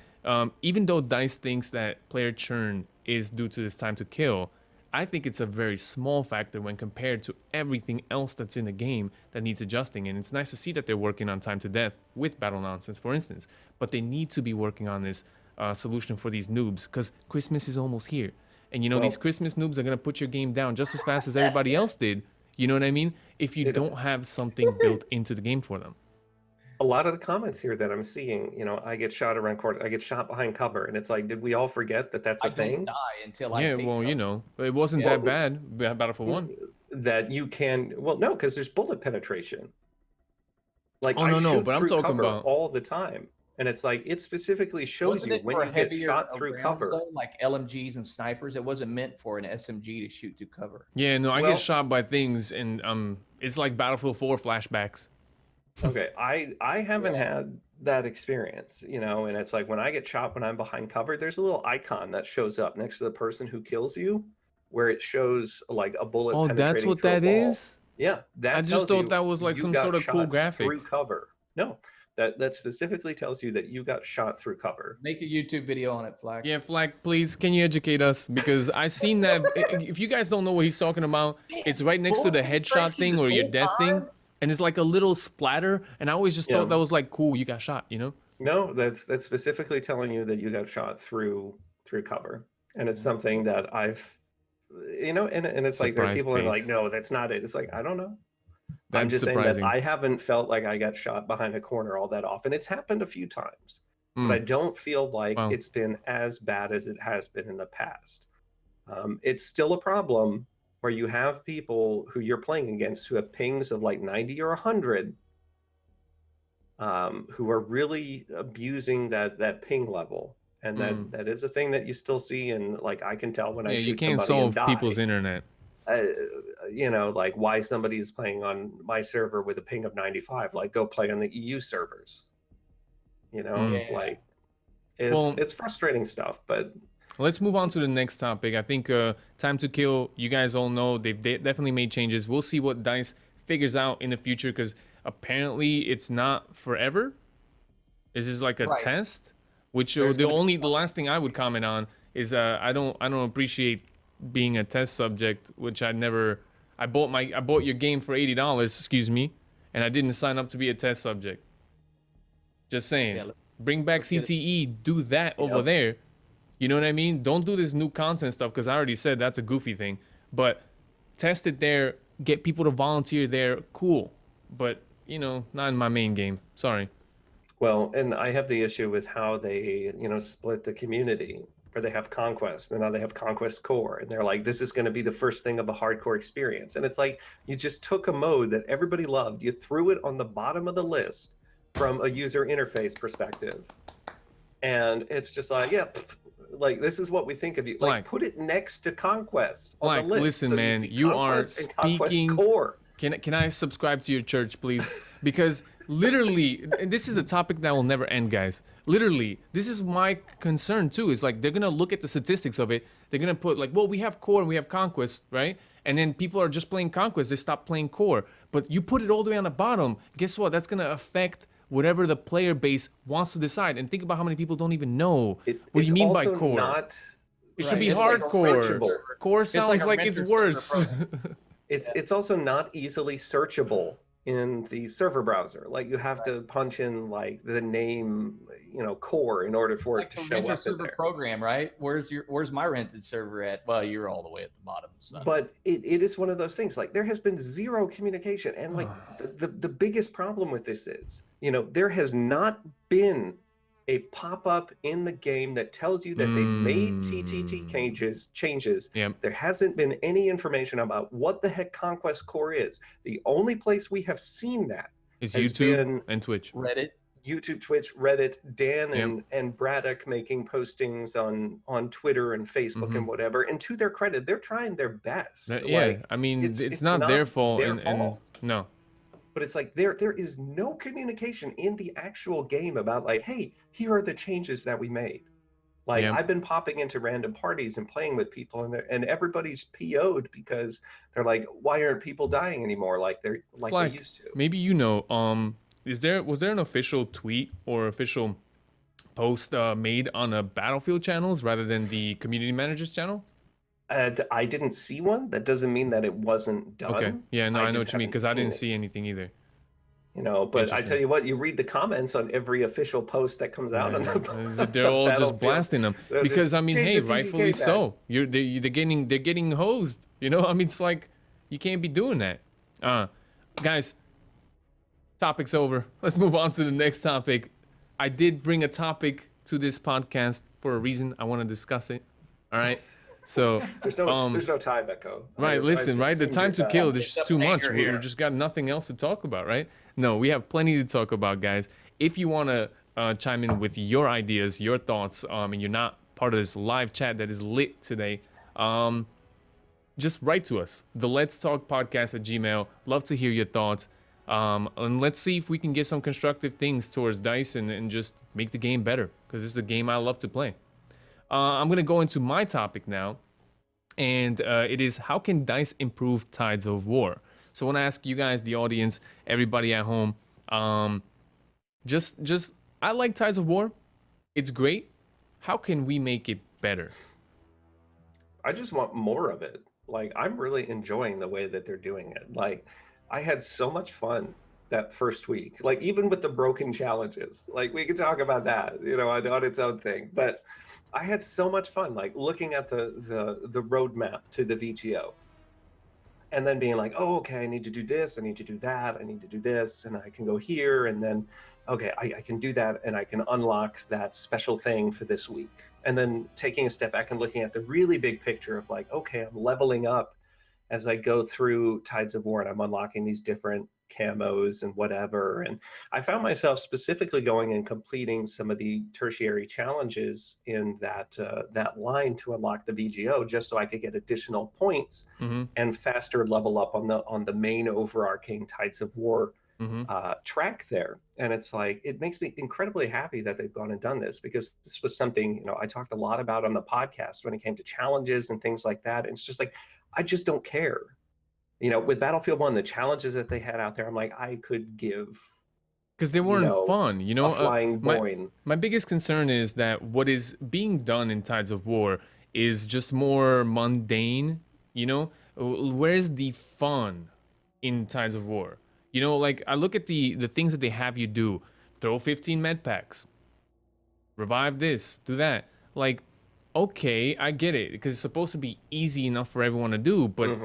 even though DICE thinks that player churn is due to this time to kill, I think it's a very small factor when compared to everything else that's in the game that needs adjusting. And it's nice to see that they're working on time to death with Battle Nonsense, for instance. But they need to be working on this solution for these noobs, because Christmas is almost here. And these Christmas noobs are going to put your game down just as fast as everybody else did. You know what I mean? If you don't have something built into the game for them. A lot of the comments here that I'm seeing, I get shot around corner, I get shot behind cover, and it's like, did we all forget that that's a thing? I don't die until I take cover. It wasn't that bad. Battlefield 1. That you can, no, because there's bullet penetration. Like, but I'm talking about all the time. And it's like, it specifically shows you when you get shot through cover. Though, like LMGs and snipers, it wasn't meant for an SMG to shoot through cover. Yeah, no, I get shot by things, and it's like Battlefield 4 flashbacks. Okay, I haven't had that experience, and it's like when I get shot when I'm behind cover, there's a little icon that shows up next to the person who kills you, where it shows like a bullet. Oh, that's what that is? Yeah, I just thought that was like some sort of cool graphic. Through cover. No, that specifically tells you that you got shot through cover. Make a YouTube video on it, Flak. Yeah, Flak, please, can you educate us? Because I've seen that. If you guys don't know what he's talking about, it's right next to the headshot thing or your death thing. And it's like a little splatter, and I always just thought that was like cool. You got shot, No, that's specifically telling you that you got shot through cover, and it's something that I've, and it's like there are people who are like, no, that's not it. It's like, I don't know. I'm just saying that I haven't felt like I got shot behind a corner all that often. It's happened a few times, but I don't feel like it's been as bad as it has been in the past. It's still a problem where you have people who you're playing against who have pings of like 90 or 100, who are really abusing that ping level. And that is a thing that you still see, and like I can tell when I shoot you can't somebody solve people's internet. Like why somebody is playing on my server with a ping of 95, like go play on the EU servers. You know, Mm. Yeah. like Well, it's frustrating stuff, but let's move on to the next topic. I think Time to Kill, you guys all know they've definitely made changes. We'll see what DICE figures out in the future because apparently it's not forever. This is like a Right. test, which There's the gonna be last thing I would comment on is I don't appreciate being a test subject, which I bought your game for $80, excuse me, and I didn't sign up to be a test subject. Just saying. Yeah, Bring back let's get it. CTE, do that over Yep. there. You know what I mean? Don't do this new content stuff because I already said that's a goofy thing. But test it there, get people to volunteer there, cool. But, you know, not in my main game. Sorry. well, and I have the issue with how they, split the community, where they have Conquest, and now they have Conquest Core, and they're like, this is going to be the first thing of a hardcore experience. And it's like, you just took a mode that everybody loved, you threw it on the bottom of the list from a user interface perspective. And it's just like, yeah, like this is what we think of you. Like, Flak. put it next to Conquest on Flak, the list. listen, so man, see you are Conquest and Conquest speaking- Core. Can I subscribe to your church, please? Because literally, and this is a topic that will never end, guys. Literally, this is my concern too. Is like they're gonna look at the statistics of it. They're gonna put like, well, we have core and we have conquest, right? And then people are just playing conquest. They stop playing core. But you put it all the way on the bottom. Guess what? That's gonna affect whatever the player base wants to decide. And think about how many people don't even know what do It's you mean by also core. Not, It should be it's like hardcore. searchable. Core sounds like a like it's mentor worse. server It's also not easily searchable in the server browser. Like you have to punch in like the name, core in order for like it to the show renter up in server there. program, right? Where's my rented server at? Well, you're all the way at the bottom. Son. But it is one of those things. Like there has been zero communication, and like the biggest problem with this is, there has not been a pop-up in the game that tells you that they made TTT changes. Yep. There hasn't been any information about what the heck Conquest Core is. The only place we have seen that It's has YouTube been and Twitch. Reddit. YouTube, Twitch, Reddit, Dan Yep. and Braddock making postings on Twitter and Facebook and whatever. And to their credit, they're trying their best. Like, I mean, it's it's not their fault. their and fault. no. But it's like there is no communication in the actual game about like, hey, here are the changes that we made. Like Yeah. I've been popping into random parties and playing with people, and everybody's PO'd because they're like, why aren't people dying anymore like they Flak, used to? maybe was there an official tweet or official post made on a Battlefield channels rather than the community manager's channel? I didn't see one. That doesn't mean that it wasn't done. Okay. Yeah, no, I know just what you mean because I haven't didn't seen see anything either. But I Interesting. tell you what, you read the comments on every official post that comes out on They're all just Battlefield. blasting them They're because just, I mean, "Change hey, the TTK rightfully back." so. They're getting hosed. I mean, it's like you can't be doing that. Guys, topic's over. Let's move on to the next topic. I did bring a topic to this podcast for a reason. I want to discuss it. All right. So There's no time, Echo. right, listen, right? The time to kill, there's just too much. anger We here. just got nothing else to talk about, right? No, we have plenty to talk about, guys. If you want to chime in with your ideas, your thoughts, and you're not part of this live chat that is lit today, just write to us. The Let's Talk Podcast at Gmail. Love to hear your thoughts. And let's see if we can get some constructive things towards DICE and just make the game better, because this is a game I love to play. I'm going to go into my topic now, and it is how can DICE improve Tides of War? So I want to ask you guys, the audience, everybody at home, just I like Tides of War. It's great. How can we make it better? I just want more of it. Like I'm really enjoying the way that they're doing it. Like I had so much fun that first week. Like even with the broken challenges. Like we could talk about that, on its own thing. But I had so much fun, like looking at the roadmap to the VGO, and then being like, oh, okay, I need to do this, I need to do that, I need to do this, and I can go here, and then, okay, I can do that, and I can unlock that special thing for this week. And then taking a step back and looking at the really big picture of like, okay, I'm leveling up as I go through Tides of War, and I'm unlocking these different camos and whatever. And I found myself specifically going and completing some of the tertiary challenges in that line to unlock the VGO, just so I could get additional points and faster level up on the main overarching Tides of War Mm-hmm. track there. And it's like, it makes me incredibly happy that they've gone and done this, because this was something, I talked a lot about on the podcast when it came to challenges and things like that. And it's just like, I just don't care. With Battlefield 1, the challenges that they had out there, I'm like, I could give, Because they weren't fun, a flying my boing. my biggest concern is that what is being done in Tides of War is just more mundane. Where's the fun in Tides of War? Like I look at the things that they have you do: throw 15 med packs, revive this, do that. Like, okay, I get it, because it's supposed to be easy enough for everyone to do. But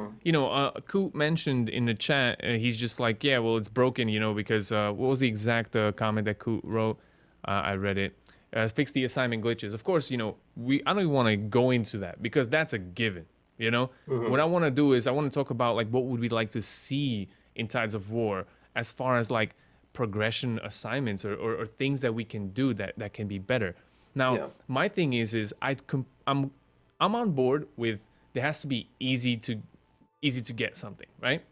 Coot mentioned in the chat, he's just like, yeah, well, it's broken, because what was the exact comment that Coot wrote? I read it. Fix the assignment glitches. Of course, I don't even want to go into that, because that's a given. What I want to do is I want to talk about like what would we like to see in Tides of War as far as like progression assignments or things that we can do that can be better. Now, my thing is I'm on board with there has to be easy to get something, right?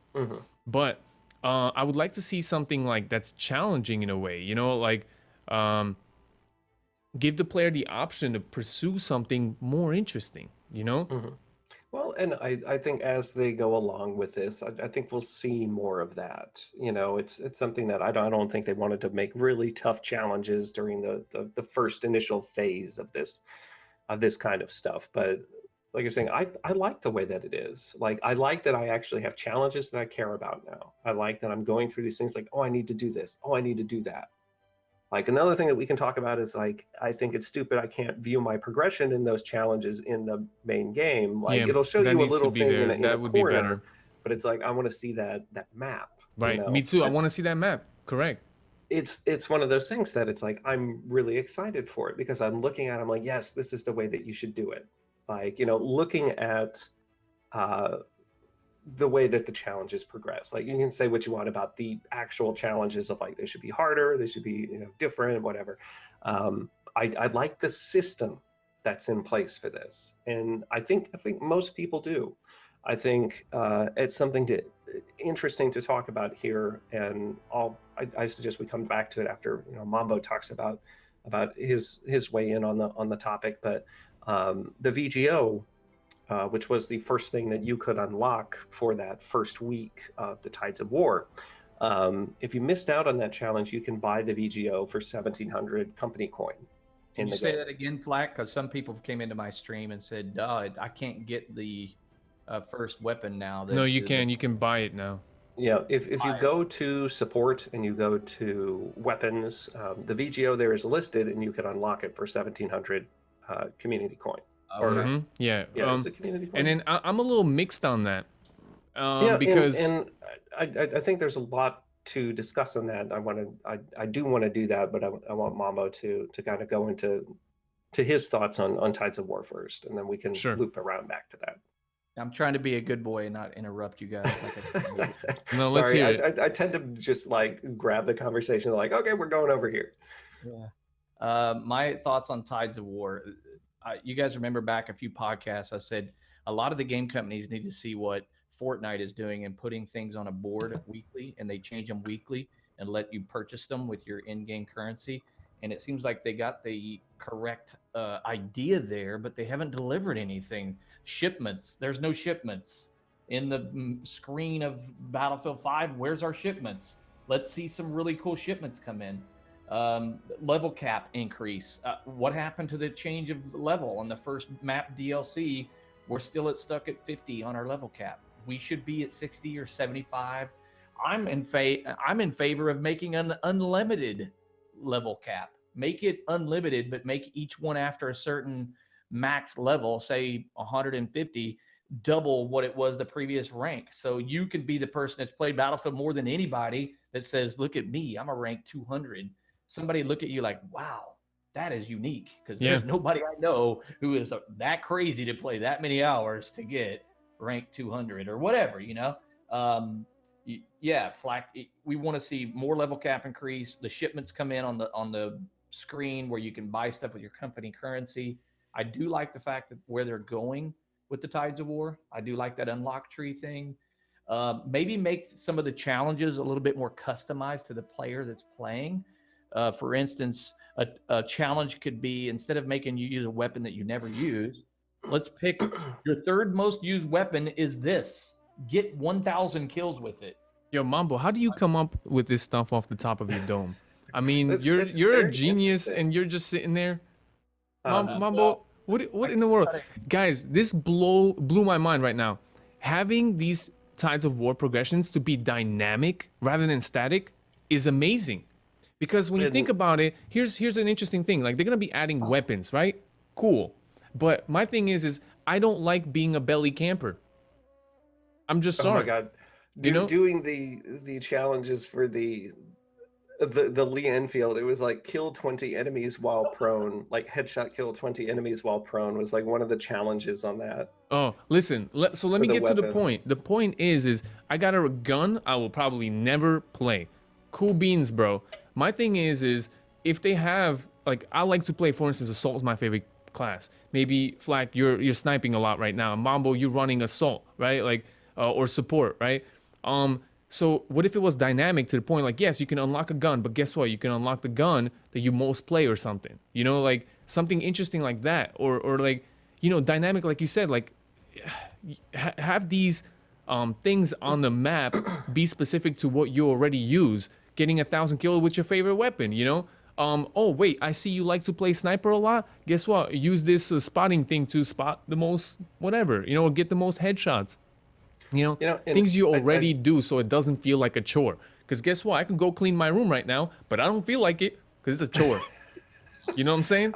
But I would like to see something like that's challenging in a way, like give the player the option to pursue something more interesting, Well, and I think as they go along with this, I think we'll see more of that. It's something that I don't think they wanted to make really tough challenges during the first initial phase of this kind of stuff. But like you're saying, I like the way that it is. Like, I like that I actually have challenges that I care about now. I like that I'm going through these things like, oh, I need to do this. Oh, I need to do that. Like, another thing that we can talk about is like, I think it's stupid I can't view my progression in those challenges in the main game. Like, Yeah, it'll show that you a needs to little be thing there. in That a would be corner, better. but it's like, I want to see that map. Right. Me too. I And want to see that map. Correct. it's one of those things that it's like, I'm really excited for it, because I'm looking at it, I'm like, yes, this is the way that you should do it. Like, looking at uh the way that the challenges progress. Like, you can say what you want about the actual challenges of like, they should be harder, they should be different, whatever. I like the system that's in place for this, and I think most people do. I think it's something interesting to talk about here, and I suggest we come back to it after Mambo talks about his weigh in on the topic. But the VGO, which was the first thing that you could unlock for that first week of the Tides of War. If you missed out on that challenge, you can buy the VGO for 1,700 company coin. Can you say that again, Flak? Because some people came into my stream and said, I can't get the first weapon now. No, you can. You can buy it now. Yeah, if you go to support and you go to weapons, the VGO there is listed, and you can unlock it for 1,700 community coin. Okay. Yeah, it's a community coin. And then I'm a little mixed on that. Yeah, because and I think there's a lot to discuss on that. I do want to do that, but I want Mambo to kind of go into his thoughts on Tides of War first, and then we can loop around back to that. I'm trying to be a good boy and not interrupt you guys. No, let's hear it. I tend to just like grab the conversation, like, okay, we're going over here. Yeah. My thoughts on Tides of War. You guys remember back a few podcasts, I said a lot of the game companies need to see what Fortnite is doing and putting things on a board weekly, and they change them weekly and let you purchase them with your in-game currency. And it seems like they got the correct idea there, but they haven't delivered anything. Shipments. There's no shipments in the screen of Battlefield 5. Where's our shipments? Let's see some really cool shipments come in. Level cap increase. What happened to the change of level on the first map DLC? We're still stuck at 50 on our level cap. We should be at 60 or 75. I'm in favor of making an unlimited level cap. Make it unlimited, but make each one after a certain max level, say 150, double what it was the previous rank. So you could be the person that's played Battlefield more than anybody that says, look at me, I'm a rank 200. Somebody look at you like, wow, that is unique, because there's nobody I know who is that crazy to play that many hours to get rank 200 or whatever, Flak, we want to see more level cap increase. The shipments come in on the screen where you can buy stuff with your company currency. I do like the fact that where they're going with the Tides of War. I do like that unlock tree thing. Maybe make some of the challenges a little bit more customized to the player that's playing. For instance, a challenge could be, instead of making you use a weapon that you never use, let's pick your third most used weapon is this. Get 1,000 kills with it. Yo, Mambo, how do you come up with this stuff off the top of your dome? I mean, That's you're a very genius, interesting. and you're just sitting there. Mambo, well, what in the world, guys? This blew my mind right now. Having these Tides of War progressions to be dynamic rather than static is amazing. Because when you think about it, here's an interesting thing. Like, they're gonna be adding weapons, right? Cool. But my thing is I don't like being a belly camper. I'm just sorry. Oh my god. You know? Doing the challenges for the Lee Enfield, it was like kill 20 enemies while prone, like headshot kill 20 enemies while prone was like one of the challenges on that. Oh, listen. So let me the get to the weapon. point. The point is I got a gun I will probably never play. Cool beans, bro. My thing is if they have, like, I like to play, for instance, assault is my favorite class. Maybe Flak, you're sniping a lot right now. Mambo, you're running assault, right? Like, or support, right? So what if it was dynamic to the point, like, yes, you can unlock a gun, but guess what? You can unlock the gun that you most play or something. You know, like something interesting like that, or like, you know, dynamic, like you said, like have these things on the map be specific to what you already use. Getting 1,000 kills with your favorite weapon, you know. Oh wait, I see you like to play sniper a lot. Guess what? Use this spotting thing to spot the most whatever, you know, or get the most headshots. You know, things you already do, so it doesn't feel like a chore. Because guess what? I can go clean my room right now, but I don't feel like it because it's a chore. You know what I'm saying?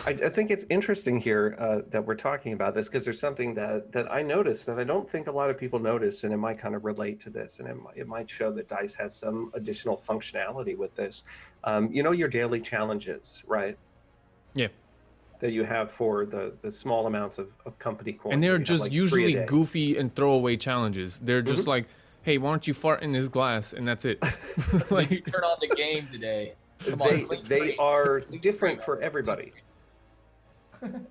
I think it's interesting here that we're talking about this, because there's something that I noticed that I don't think a lot of people notice, and it might kind of relate to this, and it might show that DICE has some additional functionality with this. You know, your daily challenges, right? Yeah. That you have for the small amounts of company coins. And they're that you have, just like, 3 a usually day. goofy and throwaway challenges. They're just like, hey, why don't you fart in this glass? And that's it. Like, you turn on the game today. Come on, click They three. are Click different three. for everybody.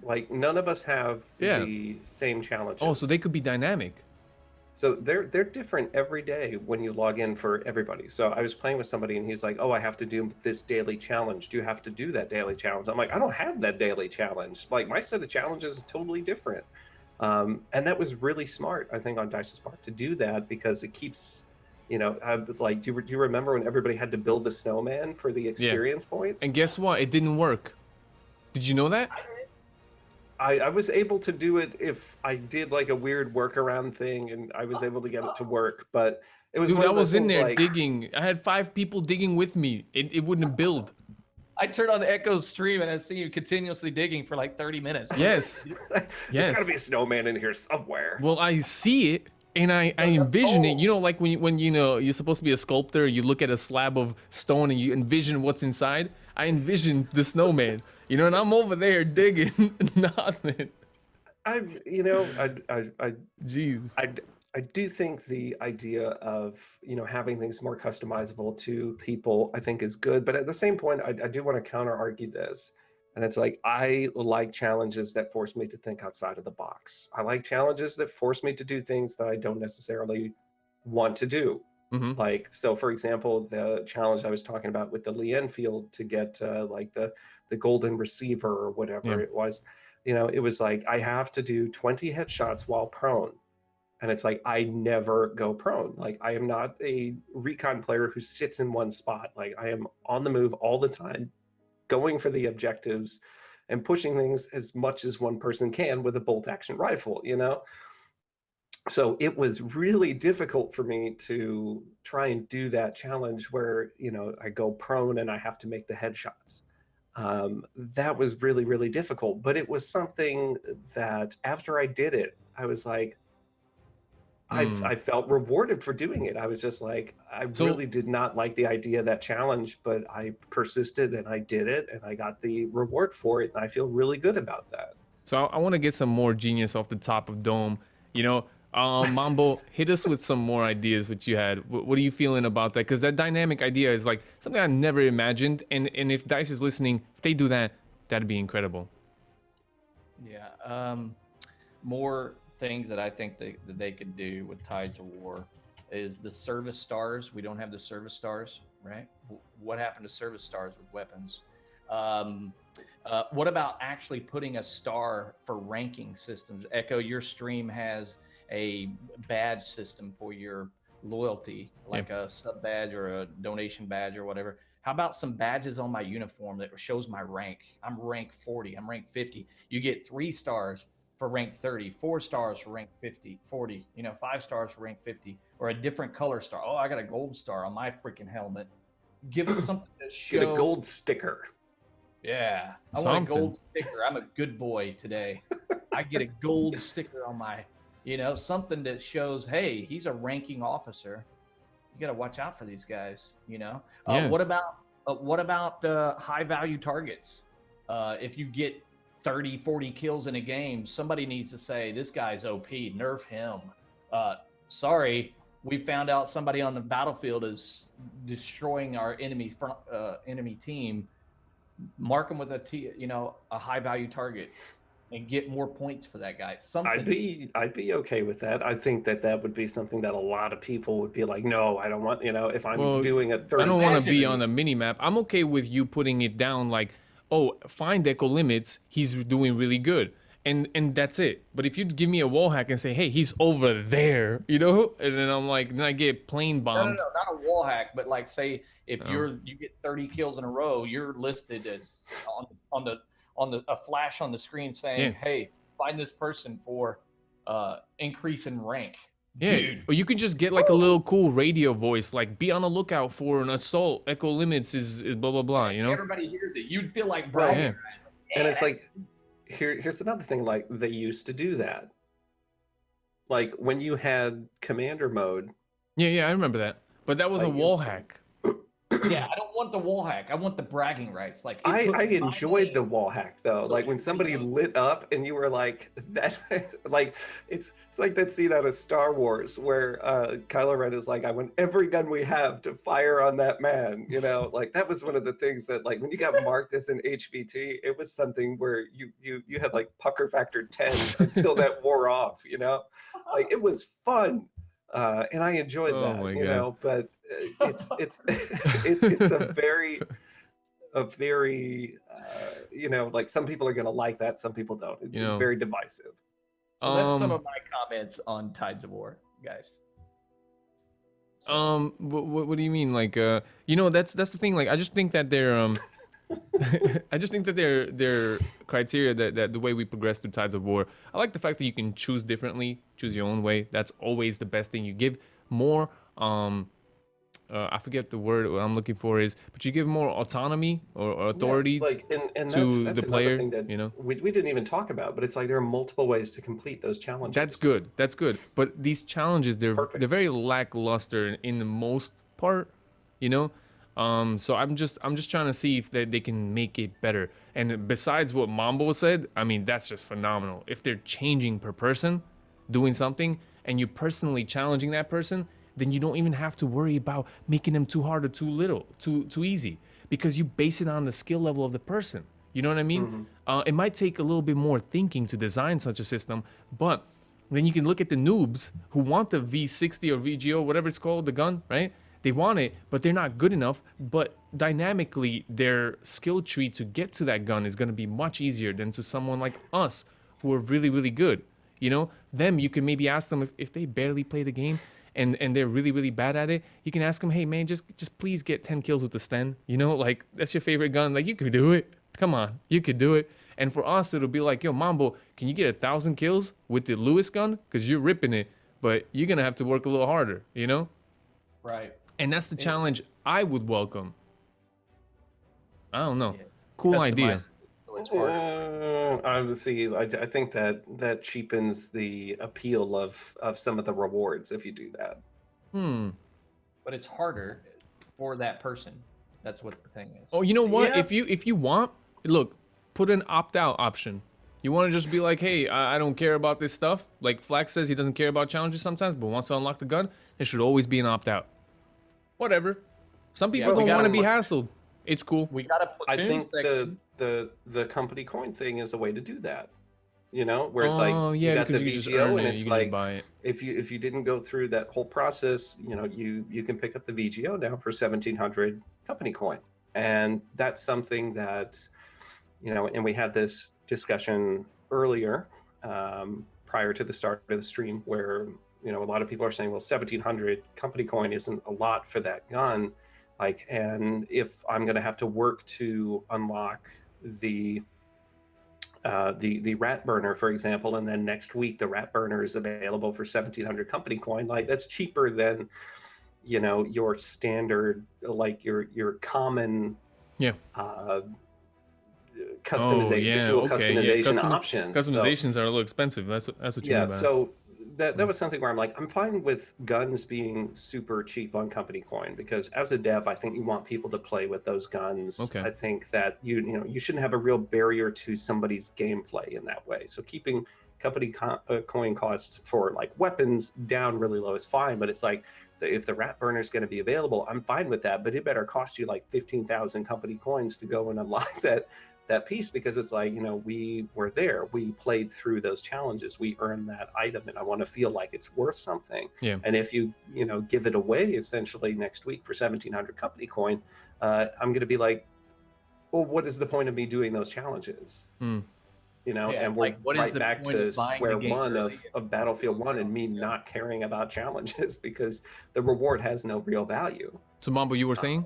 Like, none of us have Yeah. the same challenges. Oh, so they could be dynamic. So they're different every day when you log in for everybody. So I was playing with somebody and he's like, "Oh, I have to do this daily challenge. Do you have to do that daily challenge?" I'm like, "I don't have that daily challenge. Like, my set of challenges is totally different." And that was really smart, I think, on DICE's part to do that, because it keeps, you know, like, do you remember when everybody had to build a snowman for the experience points? And guess what? It didn't work. Did you know that? I was able to do it if I did like a weird workaround thing, and I was able to get it to work. But it was Dude, one I of those was in things, there like, digging. I had 5 people digging with me. It wouldn't build. I turned on Echo's stream and I see you continuously digging for like 30 minutes. Yes. There's Yes. got to be a snowman in here somewhere. Well, I see it and I envision it. You know, like when you know you're supposed to be a sculptor, you look at a slab of stone and you envision what's inside. I envision the snowman. You know, and I'm over there digging nothing. You know, Jeez. I do think the idea of, you know, having things more customizable to people, I think, is good. But at the same point, I do want to counter argue this. And it's like, I like challenges that force me to think outside of the box. I like challenges that force me to do things that I don't necessarily want to do. Mm-hmm. Like, so for example, the challenge I was talking about with the Lee Enfield to get like the golden receiver or whatever it was, you know, it was like, I have to do 20 headshots while prone. And it's like, I never go prone. Like, I am not a recon player who sits in one spot. Like, I am on the move all the time, going for the objectives and pushing things as much as one person can with a bolt action rifle, you know? So it was really difficult for me to try and do that challenge where, you know, I go prone and I have to make the headshots. That was really, really difficult. But it was something that after I did it, I was like, I felt rewarded for doing it. I was just like, I really did not like the idea of that challenge, but I persisted and I did it and I got the reward for it. And I feel really good about that. So I want to get some more genius off the top of Dome. You know, Mambo, hit us with some more ideas which you had. What are you feeling about that? Because that dynamic idea is like something I never imagined. And if DICE is listening, if they do that, that'd be incredible. Yeah. More things that I think that they could do with Tides of War is the service stars. We don't have the service stars, right? What happened to service stars with weapons? What about actually putting a star for ranking systems? Echo, your stream has a badge system for your loyalty, like a sub badge or a donation badge or whatever. How about some badges on my uniform that shows my rank? I'm rank 40, I'm rank 50. You get 3 stars for rank 30, 4 stars for rank 50, 40, 5 stars for rank 50, or a different color star. Oh, I got a gold star on my freaking helmet. Give us something to show. Get a gold sticker. Yeah, I want a gold sticker. I'm a good boy today. I get a gold sticker on my, something that shows, hey, he's a ranking officer. You got to watch out for these guys. What about high value targets? If you get 30, 40 kills in a game, somebody needs to say, this guy's OP, nerf him. Sorry, we found out somebody on the battlefield is destroying our enemy team. Mark them with a high value target and get more points for that guy. Something. I'd be okay with that. I think that would be something that a lot of people would be like, no, I don't want, if I'm doing a 30. I don't want to be on a mini map. I'm okay with you putting it down like, oh, find echo limits, he's doing really good. And that's it. But if you give me a wall hack and say, hey, he's over there, and then I'm like, then I get plane bombed. No, not a wall hack, but like say if you get 30 kills in a row, you're listed as on a flash on the screen saying, hey, find this person for increase in rank. Yeah, dude. Or you could just get like a little cool radio voice, like be on the lookout for an assault. Echo limits is blah blah blah. Everybody hears it. You'd feel like bragging. Right. And it's like, here's another thing. Like they used to do that. Like when you had commander mode. Yeah, I remember that. But that was a wall hack. Yeah, I don't want the wall hack. I want the bragging rights. Like I enjoyed the wall hack though. Like when somebody lit up and you were like that. Like it's like that scene out of Star Wars where Kylo Ren is like, I want every gun we have to fire on that man. Like that was one of the things that like when you got marked as an HVT, it was something where you had like pucker factor 10 until that wore off. Like it was fun. And I enjoyed that, but it's a very like some people are going to like that. Some people don't. It's very divisive. So that's some of my comments on Tides of War, guys. What do you mean? Like, that's the thing. Like, I just think that they're, I just think that their criteria that the way we progress through Tides of War, I like the fact that you can choose differently, choose your own way. That's always the best thing. You give more, I forget the word what I'm looking for is, but you give more autonomy or authority and to that's the player. Thing that, we didn't even talk about, but it's like there are multiple ways to complete those challenges. That's good. But these challenges, they're very lackluster in the most part, So I'm just trying to see if they can make it better. And besides what Mambo said, I mean, that's just phenomenal. If they're changing per person, doing something, and you're personally challenging that person, then you don't even have to worry about making them too hard or too little, too easy, because you base it on the skill level of the person. You know what I mean? Mm-hmm. It might take a little bit more thinking to design such a system, but then you can look at the noobs who want the V60 or VGO, whatever it's called, the gun, right? They want it, but they're not good enough. But dynamically, their skill tree to get to that gun is going to be much easier than to someone like us who are really, really good. Them, you can maybe ask them if they barely play the game and they're really, really bad at it. You can ask them, hey, man, just please get 10 kills with the Sten. Like, that's your favorite gun. Like, you could do it. Come on, you could do it. And for us, it'll be like, yo, Mambo, can you get 1,000 kills with the Lewis gun? Because you're ripping it, but you're going to have to work a little harder, Right. And that's the challenge I would welcome. I don't know. Cool idea. So it's harder. I think that cheapens the appeal of some of the rewards if you do that. But it's harder for that person. That's what the thing is. Oh, you know what? Yeah. If you want, look, put an opt-out option. You want to just be like, hey, I don't care about this stuff. Like Flak says he doesn't care about challenges sometimes, but wants to unlock the gun, there should always be an opt-out. Whatever. Some people don't want to be hassled. It's cool. We got a Platoon I think section. the company coin thing is a way to do that. you know, where it's like Oh you yeah, got the because you can just VGO, earn and it. You it's can just like buy it. if you didn't go through that whole process, you know, you can pick up the VGO now for 1,700 company coin, and that's something that, you know, and we had this discussion earlier, prior to the start of the stream, where, you know, a lot of people are saying, well, 1,700 company coin isn't a lot for that gun, like, and if I'm going to have to work to unlock the the rat burner, for example, and then next week the rat burner is available for 1,700 company coin, like that's cheaper than, you know, your standard, like your common Yeah. uh, Oh customization, yeah. visual Okay. Yeah. customization options. So Customizations are a little expensive. That's what you mean yeah, by that. so that Mm. was something where I'm like, I'm fine with guns being super cheap on company coin, because as a dev, I think you want people to play with those guns. Okay. I think that you know, you shouldn't have a real barrier to somebody's gameplay in that way. So keeping coin costs for like weapons down really low is fine, but it's like, if the rat burner is going to be available, I'm fine with that, but it better cost you like 15,000 company coins to go and unlock that piece, because it's like, you know, we were there, we played through those challenges, we earned that item, and I want to feel like it's worth something. Yeah. And if you know, give it away essentially next week for 1,700 company coin, I'm going to be like, well, what is the point of me doing those challenges? Mm. You know, Yeah, and we're like what is right the back point of to buying the square game one early if of you don't Battlefield feel 1 and me yeah. not caring about challenges because the reward has no real value. So Mambo, you were saying?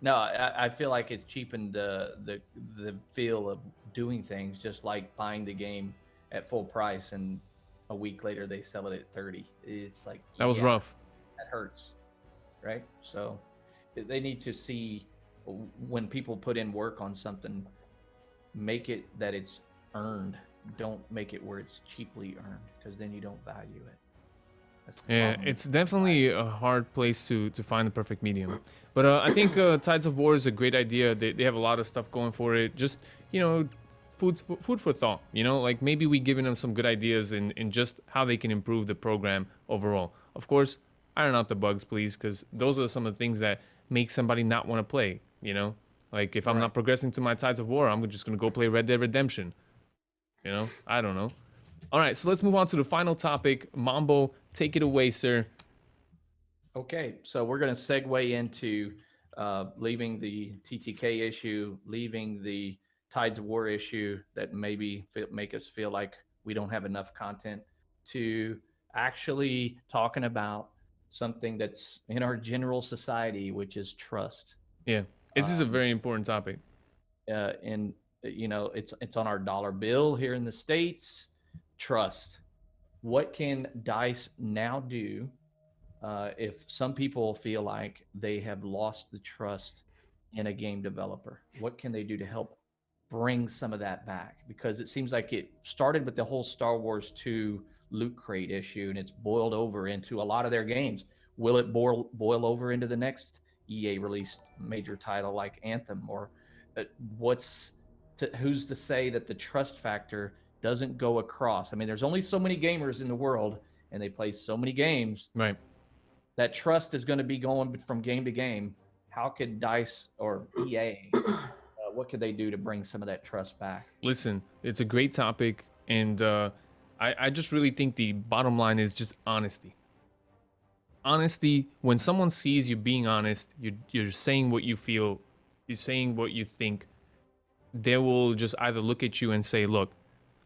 No, I feel like it's cheapened the feel of doing things, just like buying the game at full price and a week later they sell it at 30. It's like, That was yeah, rough. that hurts, right? So they need to see when people put in work on something, make it that it's earned. Don't make it where it's cheaply earned, because then you don't value it. That's the Yeah, problem. it's definitely a hard place to find the perfect medium. But I think Tides of War is a great idea. They have a lot of stuff going for it. Just, you know, food for thought. You know, like maybe we giving them some good ideas in just how they can improve the program overall. Of course, iron out the bugs, please, because those are some of the things that make somebody not want to play. You know, like if I'm Right. not progressing to my Tides of War, I'm just gonna go play Red Dead Redemption. You know, I don't know. All right, so let's move on to the final topic. Mambo, take it away, sir. Okay, so we're going to segue into leaving the TTK issue, leaving the Tides of War issue that maybe make us feel like we don't have enough content, to actually talking about something that's in our general society, which is trust. Yeah, this is a very important topic. And you know, it's on our dollar bill here in the States. Trust. What can DICE now do if some people feel like they have lost the trust in a game developer? What can they do to help bring some of that back? Because it seems like it started with the whole Star Wars 2 loot crate issue, and it's boiled over into a lot of their games. Will it boil over into the next EA released major title like Anthem? Or who's to say that the trust factor doesn't go across? I mean, there's only so many gamers in the world, and they play so many games. Right. That trust is going to be going from game to game. How could DICE or EA, what could they do to bring some of that trust back? Listen, it's a great topic, and I just really think the bottom line is just honesty. Honesty. When someone sees you being honest, you're saying what you feel, you're saying what you think, they will just either look at you and say, look,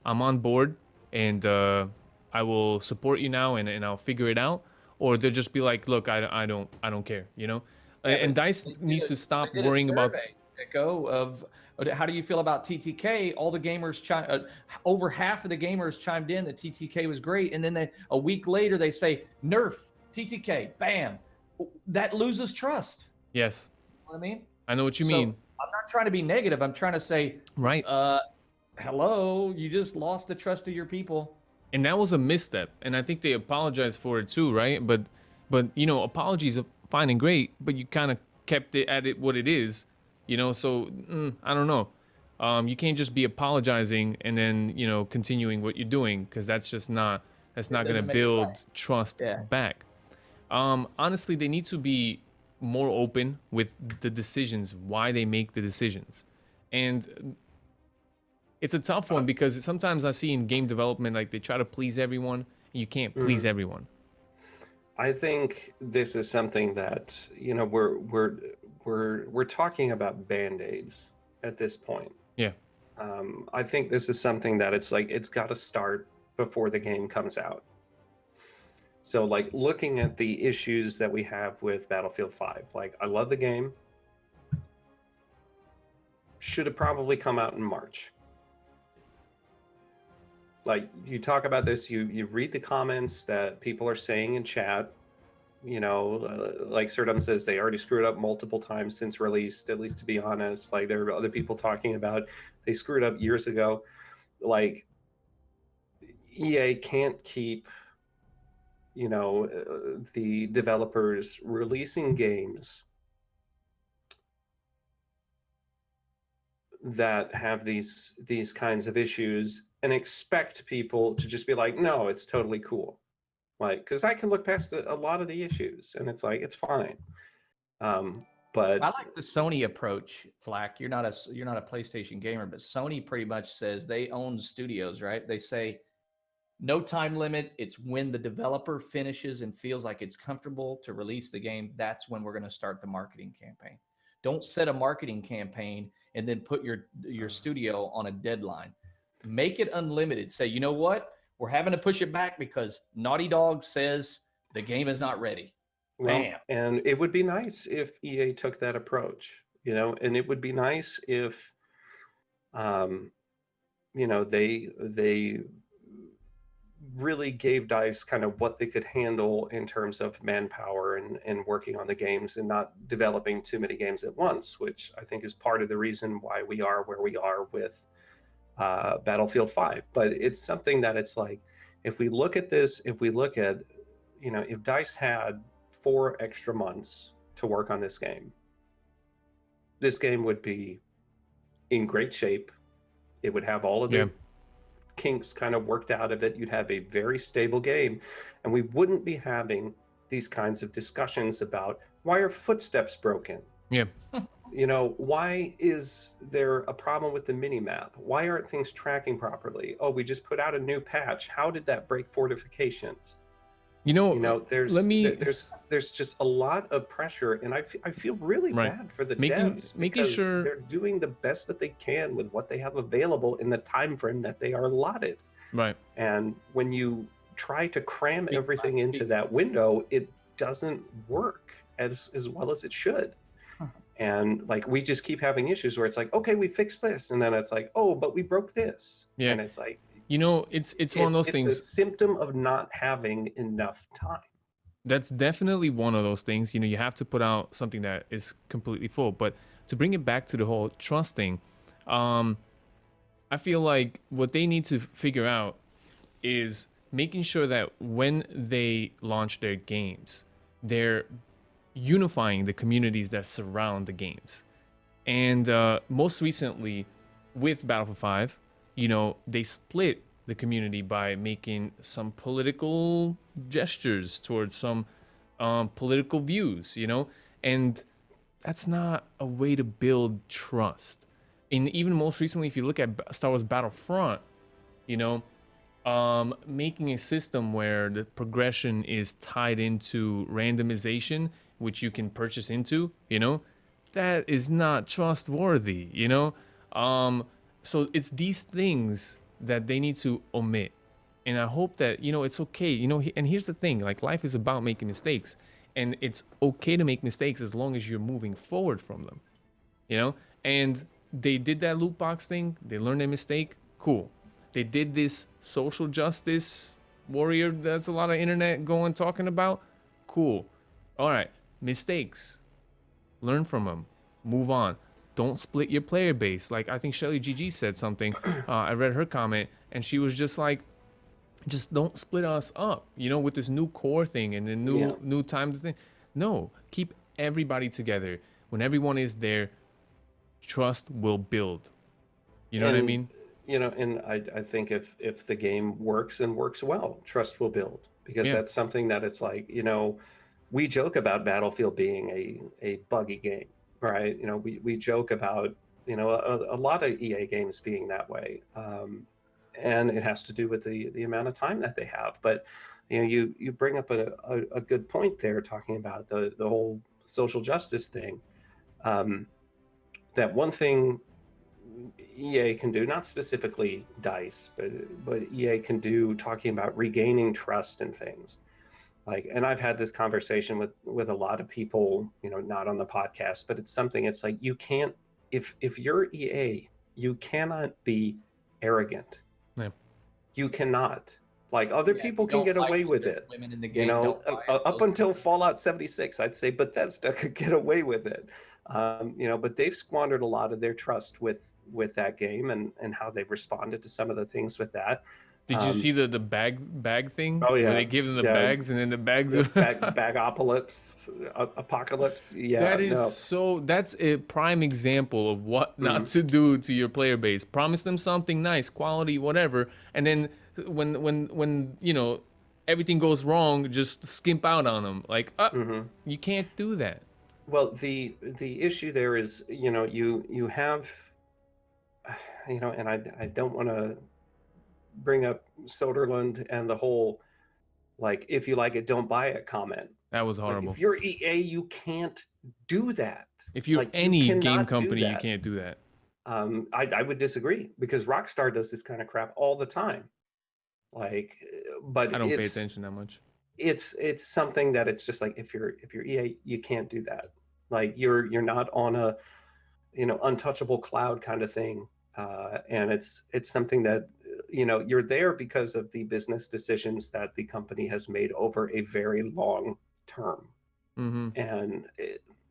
I'm on board, and I will support you now, and I'll figure it out. Or they'll just be like, look, I don't care, you know? Yeah, And DICE needs to stop worrying about... Echo of how do you feel about TTK? All the gamers over half of the gamers chimed in that TTK was great, and then a week later they say nerf TTK, bam, that loses trust. Yes. You know what I mean? I know what you mean. I'm not trying to be negative. I'm trying to say, right. Hello, you just lost the trust of your people. And that was a misstep, and I think they apologized for it too, right? But you know, apologies are fine and great, but you kind of kept it at it what it is, you know. So I don't know. You can't just be apologizing and then, you know, continuing what you're doing, because that's just not going to build trust back. Honestly, they need to be more open with the decisions, why they make the decisions, and It's a tough one because sometimes I see in game development, like they try to please everyone, and you can't please everyone. I think this is something that, you know, we're talking about band-aids at this point. Yeah. I think this is something that it's like it's got to start before the game comes out. So like looking at the issues that we have with Battlefield 5, like I love the game. Should have probably come out in March. Like you talk about this, you read the comments that people are saying in chat. You know, like Serdum says, they already screwed up multiple times since release. At least to be honest, like there are other people talking about they screwed up years ago. Like EA can't keep, you know, the developers releasing games that have these kinds of issues and expect people to just be like, no, it's totally cool. Like, because I can look past a lot of the issues and it's like it's fine. But I like the Sony approach, Flak. You're not a PlayStation gamer, but Sony pretty much says they own studios, right? They say no time limit. It's when the developer finishes and feels like it's comfortable to release the game. That's when we're going to start the marketing campaign. Don't set a marketing campaign and then put your studio on a deadline. Make it unlimited. Say, you know what? We're having to push it back because Naughty Dog says the game is not ready. well, Bam. and it would be nice if EA took that approach, you know, and it would be nice if, you know, they really gave DICE kind of what they could handle in terms of manpower and working on the games and not developing too many games at once, which I think is part of the reason why we are where we are with Battlefield 5. But it's something that it's like, if we look at this, if we look at, you know, if DICE had 4 extra months to work on this game would be in great shape. It would have all of the kinks kind of worked out of it. You'd have a very stable game, and we wouldn't be having these kinds of discussions about why are footsteps broken. Yeah. You know, why is there a problem with the mini map? Why aren't things tracking properly? Oh, we just put out a new patch. How did that break fortifications? You know, there's just a lot of pressure, and I feel really bad for the devs making because sure they're doing the best that they can with what they have available in the time frame that they are allotted. Right. And when you try to cram everything into that window, it doesn't work as well as it should. And like we just keep having issues where it's like, okay, we fixed this, and then it's like, oh, but we broke this. And it's like, you know, it's one of those things. It's a symptom of not having enough time. That's definitely one of those things. You know, you have to put out something that is completely full. But to bring it back to the whole trust thing, I feel like what they need to figure out is making sure that when they launch their games, they're unifying the communities that surround the games. And most recently with Battlefield 5, you know, they split the community by making some political gestures towards some political views, you know, and that's not a way to build trust. And even most recently, if you look at Star Wars Battlefront, you know, making a system where the progression is tied into randomization, which you can purchase into, you know, that is not trustworthy, you know. So it's these things that they need to omit. And I hope that, you know, it's okay, you know, and here's the thing, like life is about making mistakes, and it's okay to make mistakes as long as you're moving forward from them, you know. And they did that loot box thing, they learned their mistake, cool. They did this social justice warrior that's a lot of internet going talking about, cool. All right, mistakes, learn from them, move on. Don't split your player base. Like I think Shelly GG said something. I read her comment, and she was just like, just don't split us up, you know, with this new core thing and the new time thing. No, keep everybody together. When everyone is there, trust will build. You know what I mean? You know, and I think if the game works and works well, trust will build, because that's something that it's like, you know, we joke about Battlefield being a buggy game. Right, you know, we joke about You know, a lot of EA games being that way, and it has to do with the amount of time that they have. But you know, you bring up a good point there, talking about the whole social justice thing. That one thing EA can do, not specifically DICE, but EA can do, talking about regaining trust in things. Like, and I've had this conversation with a lot of people, you know, not on the podcast, but it's something, it's like, you can't, if you're EA, you cannot be arrogant. Yeah. You cannot. Like, other people can get away with it. Women in the You game, know, don't buy it, up those until people- Fallout 76, I'd say Bethesda could get away with it. You know, but they've squandered a lot of their trust with that game, and how they've responded to some of the things with that. Did you see the bag thing? Oh, yeah. Where they give them the Yeah. bags, and then the bags The are apocalypse. Yeah, that is no. so. That's a prime example of what not to do to your player base. Promise them something nice, quality, whatever, and then when you know everything goes wrong, just skimp out on them. Like, you can't do that. Well, the issue there is, you know, you have, you know, and I don't want to bring up Soderlund and the whole, like, if you like it, don't buy it comment. That was Like, horrible. if you're EA, you can't do that. If you're Like, you any cannot game do company, you that. can't do that. I would disagree, because Rockstar does this kind of crap all the time. Like, but I don't pay attention that much. It's something that, it's just like, if you're EA, you can't do that. Like, you're not on a, you know, untouchable cloud kind of thing. And it's something that, you know, you're there because of the business decisions that the company has made over a very long term. And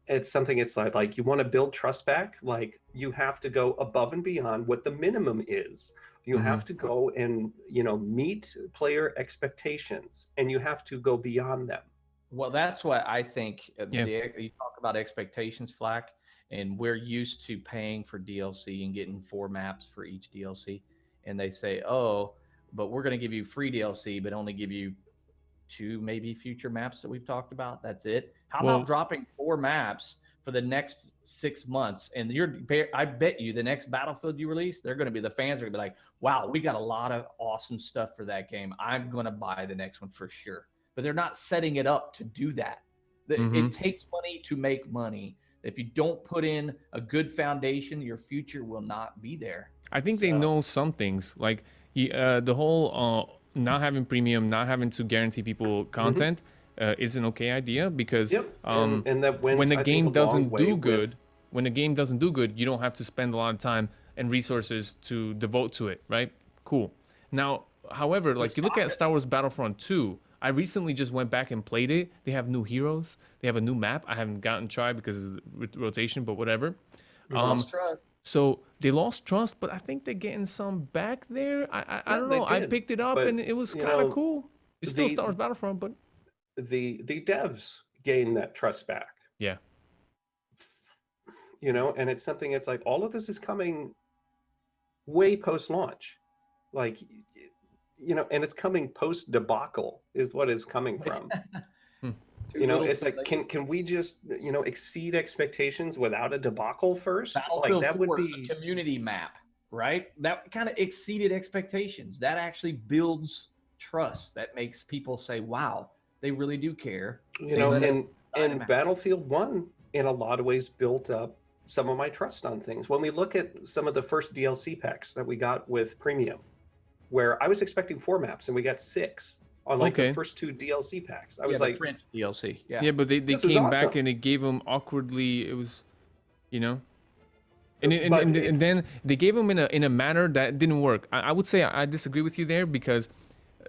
it's something, it's like you want to build trust back, like, you have to go above and beyond what the minimum is. You have to go and, you know, meet player expectations, and you have to go beyond them. Well, that's what I think. You talk about expectations, Flak, and we're used to paying for DLC and getting 4 maps for each DLC. And they say, oh, but we're going to give you free DLC, but only give you 2 maybe future maps that we've talked about. That's it. How about dropping 4 maps for the next 6 months? And I bet you the next Battlefield you release, they're going to be, the fans are going to be like, wow, we got a lot of awesome stuff for that game. I'm going to buy the next one for sure. But they're not setting it up to do that. It takes money to make money. If you don't put in a good foundation, your future will not be there. I think they know some things, like the whole not having premium, not having to guarantee people content is an okay idea, because and that went, when the I game think, a long doesn't way do with- good, when the game doesn't do good, you don't have to spend a lot of time and resources to devote to it, right? Cool. Now, however, like, you look at Star Wars Battlefront 2, I recently just went back and played it. They have new heroes. They have a new map. I haven't gotten tried because of the rotation, but whatever. Lost trust. So they lost trust, but I think they're getting some back there. I don't know. I picked it up and it was kind of cool. It's still Star Wars Battlefront, but the devs gain that trust back. Yeah. You know, and it's something, it's like, all of this is coming way post-launch. Like, you know, and it's coming post-debacle is what it's coming from. You know, it's like, can we just, you know, exceed expectations without a debacle first? Battlefield like, that 4, would be the community map, right? That kind of exceeded expectations. That actually builds trust. That makes people say, wow, they really do care. You know, and Battlefield 1, in a lot of ways, built up some of my trust on things. When we look at some of the first DLC packs that we got with Premium, where I was expecting 4 maps and we got 6 on, like, the first 2 DLC packs. I was like, French DLC. Yeah. Yeah, but they came back and it gave them awkwardly. It was, you know, and then they gave them in a manner that didn't work. I would say I disagree with you there, because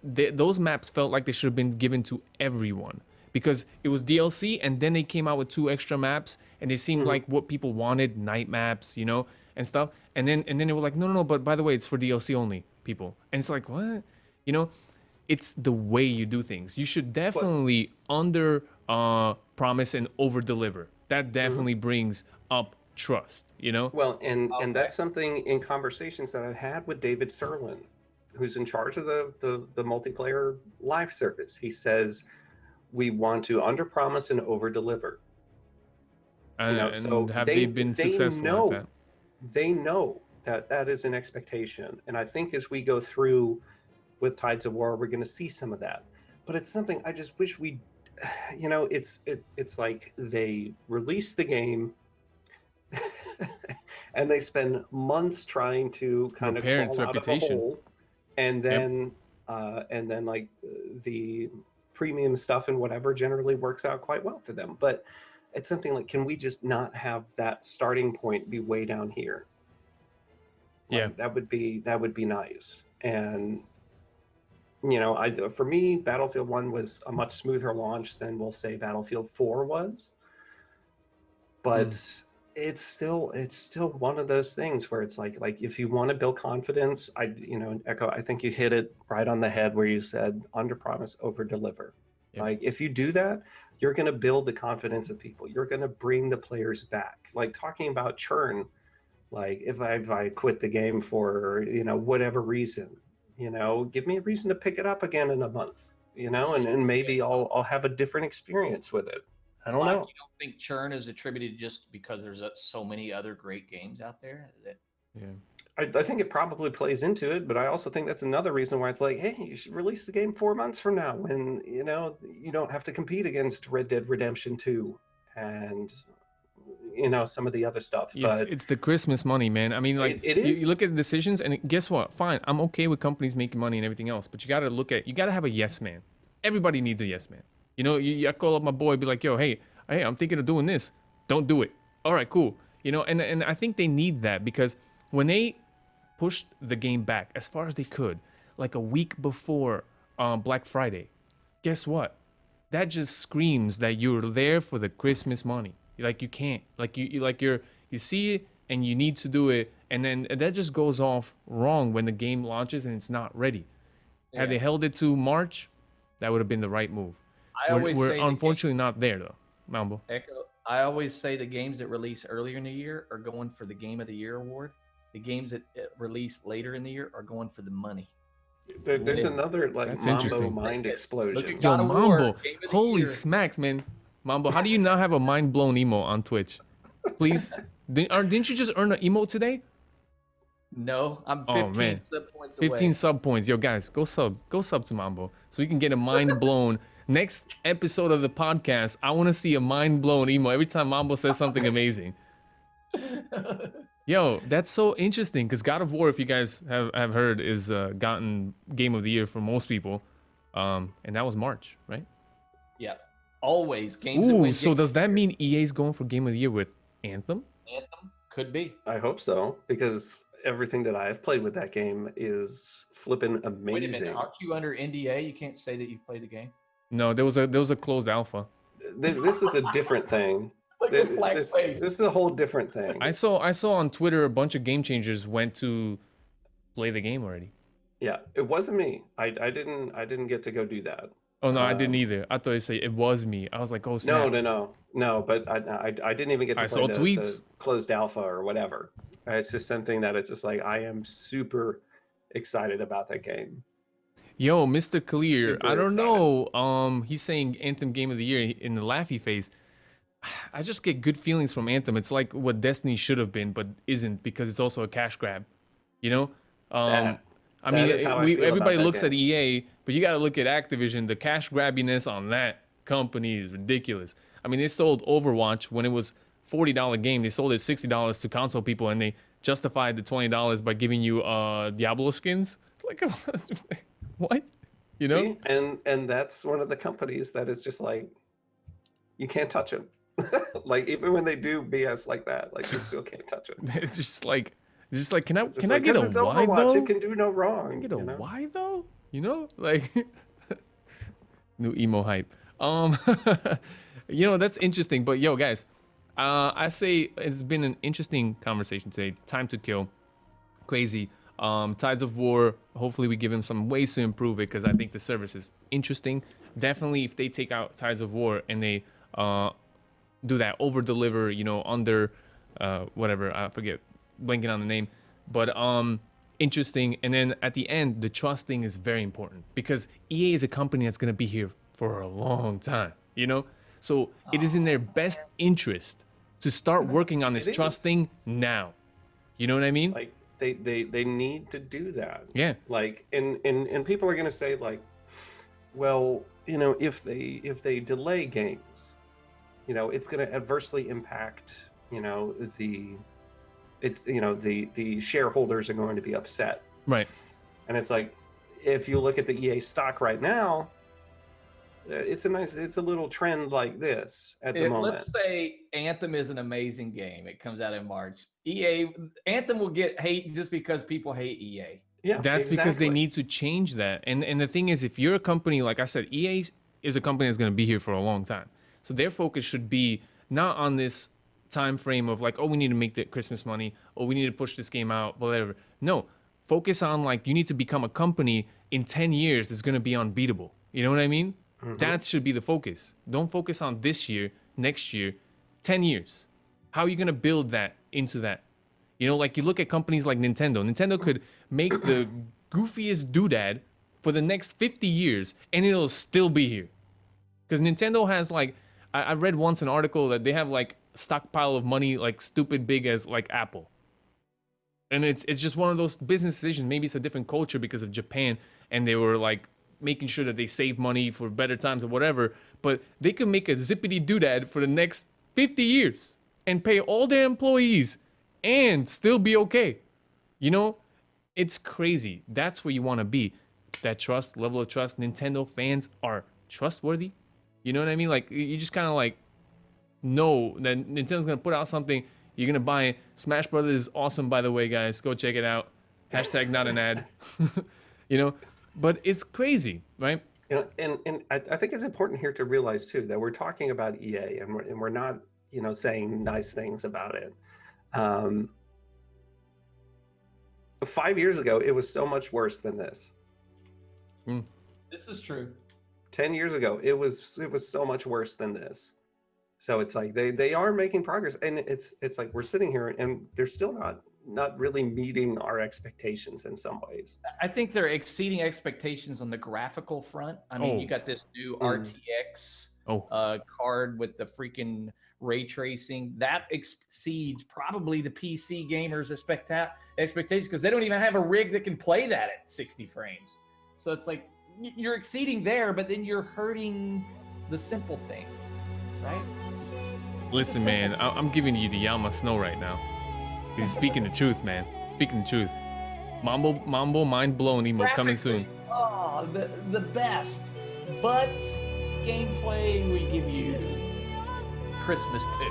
those maps felt like they should have been given to everyone, because it was DLC, and then they came out with 2 extra maps, and they seemed like what people wanted, night maps, you know, and stuff. And then they were like, no, but by the way, it's for DLC only, people. And it's like, what? You know, it's the way you do things. You should definitely under promise and over deliver. That definitely brings up trust, you know? Well, and that's something in conversations that I've had with David Serlin, who's in charge of the multiplayer live service. He says, we want to under promise and over deliver. You know, And so have they been successful at that? they know that that is an expectation. And I think as we go through with Tides of War, we're going to see some of that. But it's something I just wish we, it's like they release the game and they spend months trying to kind of Repair its crawl out of a reputation. hole, and then like the premium stuff and whatever generally works out quite well for them. But it's something like, can we just not have that starting point be way down here? Yeah. Like, that would be nice. And for me, Battlefield 1 was a much smoother launch than we'll say Battlefield 4 was. But it's still one of those things where it's like if you want to build confidence, Echo, I think you hit it right on the head where you said under promise, over deliver. Yep. Like if you do that, you're going to build the confidence of people. You're going to bring the players back. Like talking about churn, like if I quit the game for whatever reason, give me a reason to pick it up again in a month, and maybe I'll have a different experience with it. I don't know. You don't think churn is attributed just because there's so many other great games out there? Yeah. I think it probably plays into it, but I also think that's another reason why it's like, hey, you should release the game 4 months from now when, you don't have to compete against Red Dead Redemption 2 and, some of the other stuff. But It's the Christmas money, man. I mean, like, it is. You look at decisions, and guess what? Fine, I'm okay with companies making money and everything else, but you got to have a yes man. Everybody needs a yes man. I call up my boy, be like, yo, hey, I'm thinking of doing this. Don't do it. All right, cool. And I think they need that because when they pushed the game back as far as they could, like a week before Black Friday, guess what? That just screams that you're there for the Christmas money. Like you can't, you see it and you need to do it, and then that just goes off wrong when the game launches and it's not ready. Had they held it to March, that would have been the right move. We're unfortunately not there though, Mambo. Echo, I always say the games that release earlier in the year are going for the Game of the Year award. The games that release later in the year are going for the money. There's another That's Mambo interesting. mind explosion. Look at Yo, God of War, Mambo, Game of the holy Year. smacks, man. Mambo, how do you not have a mind blown emo on Twitch? Please, didn't you just earn an emote today? No, I'm 15 Oh, man. sub points away. 15 sub points. Yo, guys, go sub to Mambo so we can get a mind blown. Next episode of the podcast, I want to see a mind blown emo every time Mambo says something amazing. Yo, that's so interesting because God of War, if you guys have heard, is gotten Game of the Year for most people, and that was March, right? Yeah, always games. that Ooh, win so Game does that mean EA's going for Game of the Year with Anthem? Anthem could be. I hope so, because everything that I have played with that game is flipping amazing. Wait a minute, aren't you under NDA? You can't say that you've played the game. No, there was a closed alpha. This is a different thing. Look at Flak's face. This is a whole different thing. I saw on Twitter a bunch of game changers went to play the game already. Yeah, it wasn't me. I didn't get to go do that. Oh no, I didn't either. I thought you say it was me. I was like, oh snap. No. But I didn't even get to I play saw tweets. the closed alpha or whatever. It's just something that it's just like I am super excited about that game. Yo, Mr. Clear, Super I don't excited. know. He's saying Anthem Game of the Year in the laughy face. I just get good feelings from Anthem. It's like what Destiny should have been, but isn't because it's also a cash grab. I mean, is how I feel about everybody that looks at game. EA, but you got to look at Activision. The cash grabbiness on that company is ridiculous. I mean, they sold Overwatch when it was $40 game. They sold it $60 to console people, and they justified the $20 by giving you Diablo skins. Like, what? See? And that's one of the companies that is just like, you can't touch them. Like even when they do BS like that, like you still can't touch them. It's just like, can I Just like, get a 'cause it's why Overwatch, though? it can do no wrong. Can I get a you know? why though? Like new emo hype. That's interesting. But yo, guys, I say it's been an interesting conversation today. Time to kill, crazy. Tides of War. Hopefully, we give him some ways to improve it because I think the service is interesting. Definitely, if they take out Tides of War and they do that over deliver, under whatever, I forget, blanking on the name, but interesting. And then at the end, the trust thing is very important because EA is a company that's gonna be here for a long time, so it is in their best interest to start working on this trust thing now. You know what I mean? Like they need to do that. Yeah. Like and people are going to say like, well, if they delay games, it's going to adversely impact, the shareholders are going to be upset. Right. And it's like, if you look at the EA stock right now, it's a little trend like this at the moment. Let's say Anthem is an amazing game. It comes out in March. Anthem will get hate just because people hate EA. Yeah, that's exactly. because they need to change that. And the thing is, if you're a company, like I said, EA is a company that's going to be here for a long time. So their focus should be not on this time frame of like, oh, we need to make the Christmas money, or we need to push this game out, whatever. No, focus on like, you need to become a company in 10 years that's going to be unbeatable. You know what I mean? Mm-hmm. That should be the focus. Don't focus on this year, next year, 10 years. How are you going to build that into that? Like you look at companies like Nintendo. Nintendo could make the goofiest doodad for the next 50 years and it'll still be here. Because Nintendo has like, I read once an article that they have like a stockpile of money like stupid big as like Apple. And it's just one of those business decisions. Maybe it's a different culture because of Japan and they were like making sure that they save money for better times or whatever. But they could make a zippity doodad for the next 50 years and pay all their employees and still be okay. It's crazy. That's where you want to be. That trust, level of trust. Nintendo fans are trustworthy. You know what I mean? Like, you just kind of like know that Nintendo's going to put out something. You're going to buy it. Smash Brothers is awesome, by the way, guys. Go check it out. Hashtag not an ad. But it's crazy, right? And I think it's important here to realize, too, that we're talking about EA and we're not, saying nice things about it. 5 years ago, it was so much worse than this. This is true. 10 years ago, it was so much worse than this. So it's like they are making progress, and it's like we're sitting here and they're still not really meeting our expectations in some ways. I think they're exceeding expectations on the graphical front. I mean, you got this new RTX card with the freaking ray tracing that exceeds probably the PC gamers' expectations because they don't even have a rig that can play that at 60 frames. So it's like you're exceeding there, but then you're hurting the simple things, right? Listen, man, I'm giving you the Yama Snow right now. He's speaking the truth, man. Speaking the truth. Mambo mind blown emote coming soon. Oh, the best. But gameplay, we give you Christmas poo.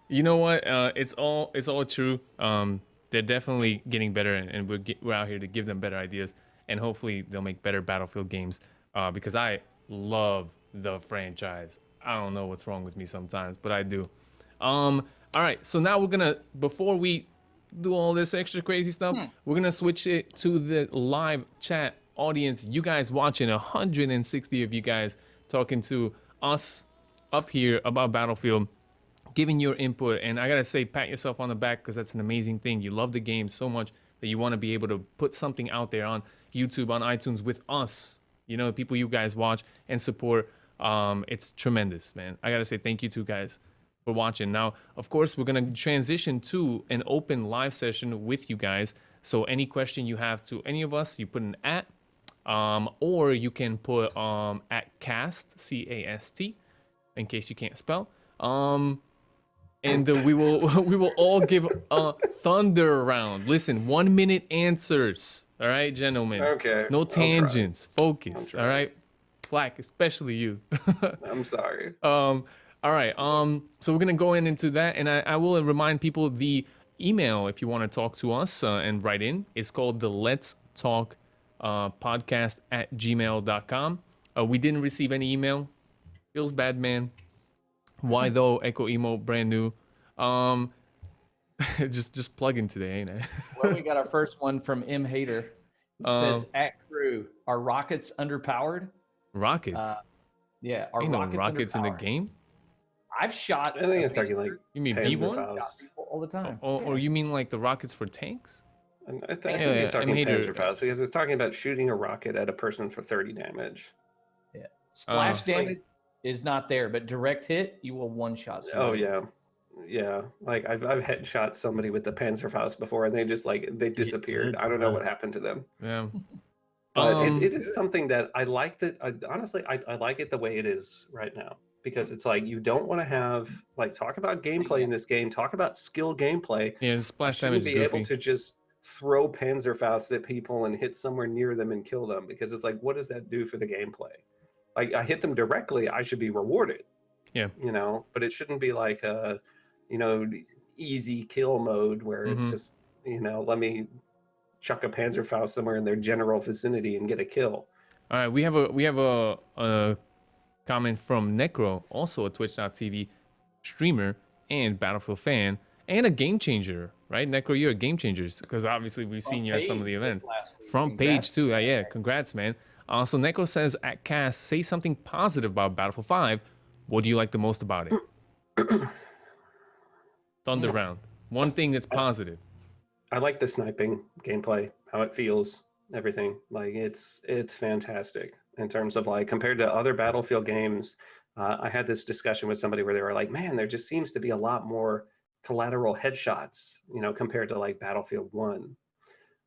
You know what? It's all true. They're definitely getting better, and we're out here to give them better ideas, and hopefully they'll make better Battlefield games. Because I love the franchise. I don't know what's wrong with me sometimes, but I do. All right, so now before we do all this extra crazy stuff, we're gonna switch it to the live chat audience. You guys watching, 160 of you guys talking to us up here about Battlefield, giving your input. And I gotta say, pat yourself on the back because that's an amazing thing. You love the game so much that you want to be able to put something out there on YouTube, on iTunes with us. People you guys watch and support. It's tremendous, man. I gotta say thank you to guys for watching. Now, of course, we're gonna transition to an open live session with you guys. So any question you have to any of us, you put an @ or you can put @cast, CAST, in case you can't spell. And we will all give a thunder round. Listen, 1 minute answers. All right, gentlemen. Okay. No tangents. Focus. All right. Flak, especially you. I'm sorry. All right. So we're gonna go into that, and I will remind people the email if you want to talk to us and write in. It's called the Let's Talk podcast @gmail.com. We didn't receive any email. Feels bad, man. Why though? Echo Emo, brand new. Just plugging today, ain't I? Well, we got our first one from M Hater. It says, "@crew, are rockets underpowered?" Rockets? Yeah, are ain't rockets no rockets in the game? I've shot. I think it's talking like. You mean V1? All the time. Or you mean like the rockets for tanks? I think he's talking Panzerfaust because it's talking about shooting a rocket at a person for 30 damage. Yeah, splash damage is not there, but direct hit, you will one-shot somebody. Oh yeah. Yeah, like I've headshot somebody with the Panzerfaust before, and they just like they disappeared. I don't know what happened to them. Yeah. But it Good. is something that I like. That honestly, I like it the way it is right now, because it's like you don't want to have like talk about gameplay in this game, talk about skill gameplay. Yeah, the You splash damage shouldn't is be able goofy. to just throw Panzerfausts at people and hit somewhere near them and kill them, because it's like, what does that do for the gameplay? Like I hit them directly, I should be rewarded. Yeah. You know, but it shouldn't be like a, you know, easy kill mode where it's Mm-hmm. just, you know, let me chuck a Panzerfaust somewhere in their general vicinity and get a kill. All right, we have a comment from Necro, also a Twitch.tv streamer and Battlefield fan and a game changer, right? Necro, you're a game changer because obviously we've seen you at some of the events. Front page too, yeah, congrats, man. So Necro says at cast, say something positive about Battlefield 5. What do you like the most about it? Thunder round. One thing that's positive. I like the sniping gameplay, how it feels, everything. Like it's fantastic in terms of like compared to other Battlefield games. I had this discussion with somebody where they were like, "Man, there just seems to be a lot more collateral headshots, you know, compared to like Battlefield 1."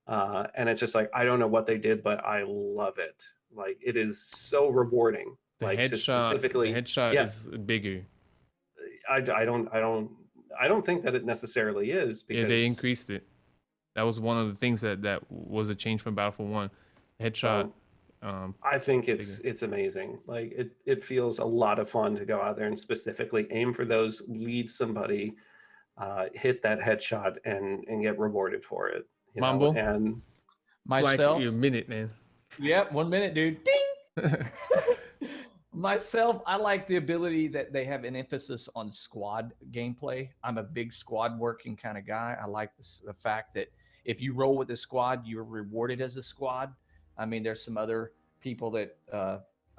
And it's just like I don't know what they did, but I love it. Like it is so rewarding. The Like to specifically, headshot yeah, is bigger. I don't think that it necessarily is, Yeah, because they increased it. That was one of the things that was a change from Battlefield 1. Headshot. I think it's amazing. Like it feels a lot of fun to go out there and specifically aim for those, lead somebody, hit that headshot and get rewarded for it. You Mambo? know, and Myself. Like a minute, man. Yep, 1 minute, dude. Ding. Myself, I like the ability that they have an emphasis on squad gameplay. I'm a big squad working kind of guy. I like the fact that if you roll with the squad, you're rewarded as a squad. I mean, there's some other people that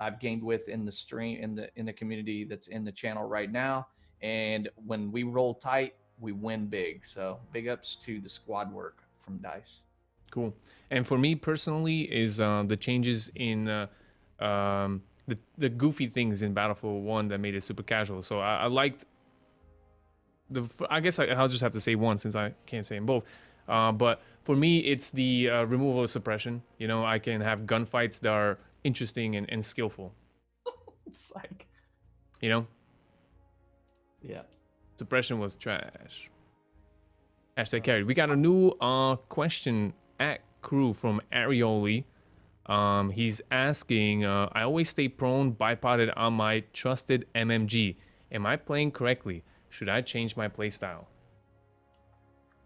I've gamed with in the stream in the community that's in the channel right now, and when we roll tight, we win big. So big ups to the squad work from Dice. Cool. And for me personally is the changes in the goofy things in Battlefield 1 that made it super casual. So I liked I guess I'll just have to say one since I can't say them both. But for me, it's the removal of suppression. You know, I can have gunfights that are interesting and skillful. It's like, you know? Yeah. Suppression was trash. Hashtag carried. We got a new question at crew from Arioli. He's asking, I always stay prone, bipoded on my trusted MMG. Am I playing correctly? Should I change my playstyle?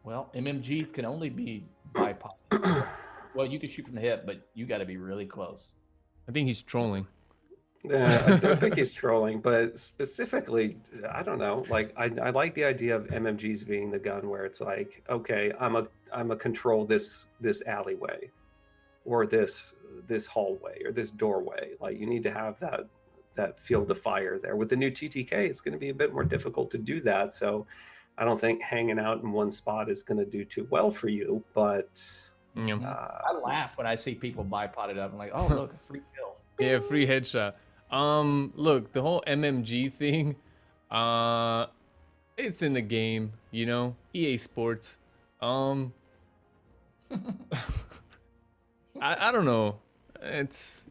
Well, MMGs can only be bipoded. Well, you can shoot from the hip, but you got to be really close. I think he's trolling. I don't think he's trolling, but specifically, I don't know. Like, I like the idea of MMGs being the gun where it's like, okay, I'm a control this alleyway, or this hallway, or this doorway. Like, you need to have that field of fire there. With the new TTK, it's going to be a bit more difficult to do that. So, I don't think hanging out in one spot is going to do too well for you. But I laugh when I see people bipoded up. I'm like, oh, look, a free kill. Yeah, free headshot. Look, the whole MMG thing, it's in the game, you know, EA Sports. I don't know.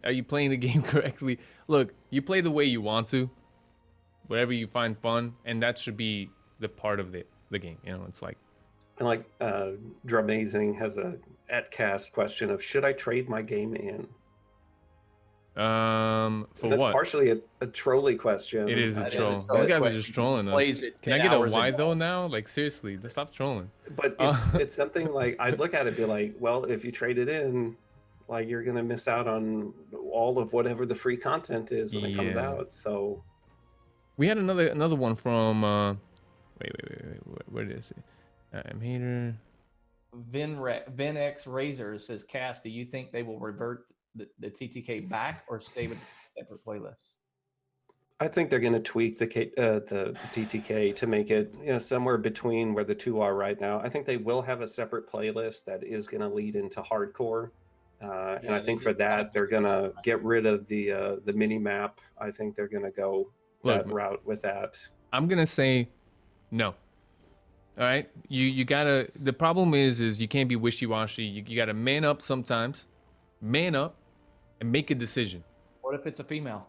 Are you playing the game correctly? Look, you play the way you want to, whatever you find fun, and that should be the part of the game. You know, it's like. And like Dramazing has a @cast question of, should I trade my game in? For that's what? Partially a trolly question. It is a troll. These guys are just trolling us. Can I get a why though now? Like seriously, stop trolling. But it's something like I'd look at it and be like, well, if you trade it in, like you're gonna miss out on all of whatever the free content is when it comes out. So we had another one from wait, where did it say? I'm hater. VinX Razor says, Cass, do you think they will revert the TTK back or stay with separate playlists? I think they're going to tweak the TTK to make it, you know, somewhere between where the two are right now. I think they will have a separate playlist that is going to lead into hardcore, and I think for that they're going to get rid of the mini map. I think they're going to go that route with that. I'm gonna say No. All right, you gotta. The problem is you can't be wishy-washy. You gotta man up sometimes, man up, and make a decision. What if it's a female?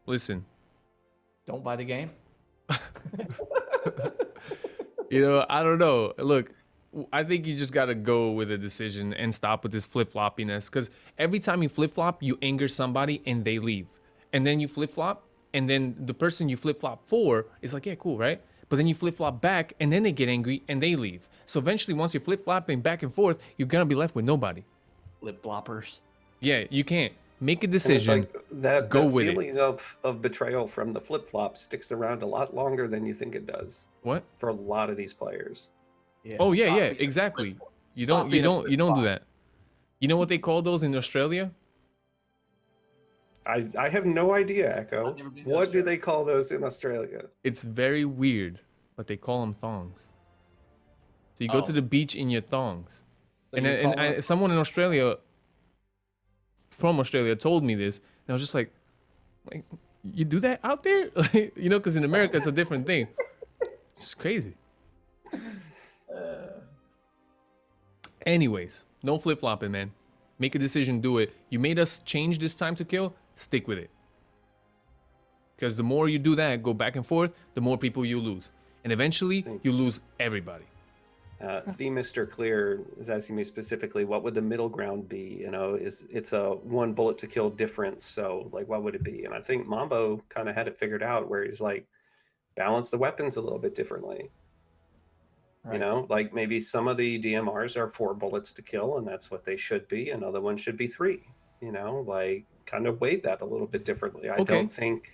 Listen, Don't buy the game. I don't know. Look, I think you just gotta go with a decision and stop with this flip-floppiness. Because every time you flip-flop, you anger somebody and they leave, and then you flip-flop, and then the person you flip-flop for is like, yeah, cool, right? But then you flip-flop back, and then they get angry, and they leave. So eventually, once you're flip-flopping back and forth, you're gonna be left with nobody. Flip floppers. Yeah, you can't. Make a And it's decision. like that, Go that with it. feeling of betrayal from the flip-flop sticks around a lot longer than you think it does What? for a lot of these players. Yeah, Oh, yeah, stop yeah, being a exactly. flip- You stop don't being a do flip-flop. that. You know what they call those in Australia? I have no idea, Echo. I've never been to What do Australia. they call those in Australia? It's very weird, but they call them thongs. So you go to Oh. the beach in your thongs. So And, you and call them- someone in Australia, from Australia, told me this. And I was just like, you do that out there? Because in America, it's a different thing. It's crazy. Anyways, no flip-flopping, man. Make a decision, do it. You made us change this time to kill, stick with it. Because the more you do that, go back and forth, the more people you lose. And eventually, you lose everybody. The Mr. Clear is asking me specifically, what would the middle ground be? It's a one bullet to kill difference. So like, what would it be? And I think Mambo kind of had it figured out where he's like, balance the weapons a little bit differently. Right. Like maybe some of the DMRs are 4 bullets to kill and that's what they should be. Another one should be 3, like kind of weigh that a little bit differently. I Okay. don't think.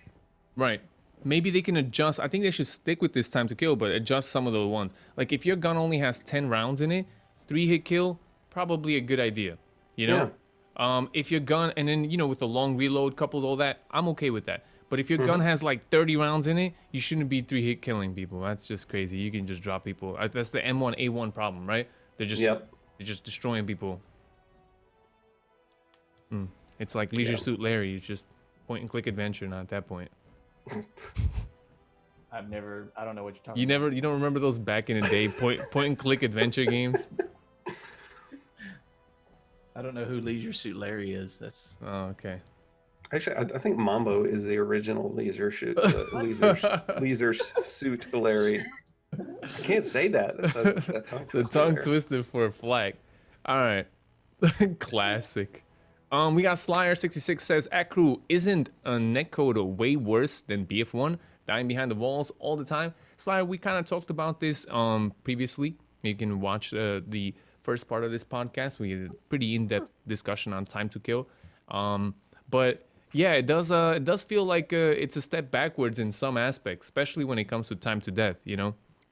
Right. Maybe they can adjust. I think they should stick with this time to kill, but adjust some of the ones. Like if your gun only has 10 rounds in it, 3-hit kill, probably a good idea. If your gun, and then, with a long reload coupled all that, I'm okay with that. But if your gun has like 30 rounds in it, you shouldn't be 3-hit killing people. That's just crazy. You can just drop people. That's the M1A1 problem, right? They're just destroying people. It's like Leisure Suit Larry. It's just point and click adventure now at that point. I don't know what you're talking about. You don't remember those back in the day point and click adventure games? I don't know who Leisure Suit Larry is. That's Oh, okay. Actually, I think Mambo is the original Leisure Suit Larry. I can't say that. That's a tongue It's a twister tongue there. twister for Flak. All right. Classic. We got Slyer66 says, at crew, isn't a netcode way worse than BF1? Dying behind the walls all the time? Slyer, we kind of talked about this previously. You can watch the first part of this podcast. We had a pretty in-depth discussion on time to kill. But yeah, it does feel like it's a step backwards in some aspects, especially when it comes to time to death,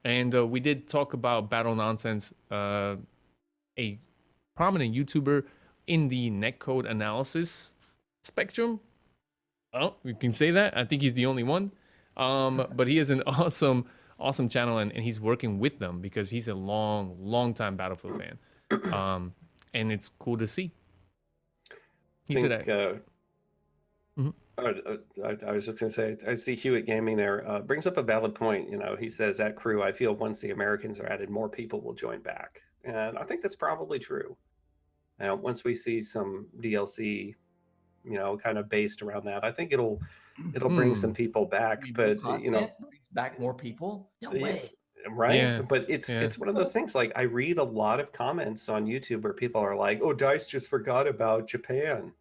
And we did talk about Battle Nonsense, a prominent YouTuber in the netcode analysis spectrum. Oh, we can say that. I think he's the only one. But he is an awesome channel, and he's working with them because he's a long time Battlefield fan. And it's cool to see. He said that. I was just going to say, I see Hewitt Gaming there. Brings up a valid point. He says, at crew, I feel once the Americans are added, more people will join back. And I think that's probably true. Once we see some DLC, kind of based around that, I think it'll bring some people back. But, brings back more people? No way. Right? Yeah, But it's one of those things. Like I read a lot of comments on YouTube where people are like, "Oh, DICE just forgot about Japan." And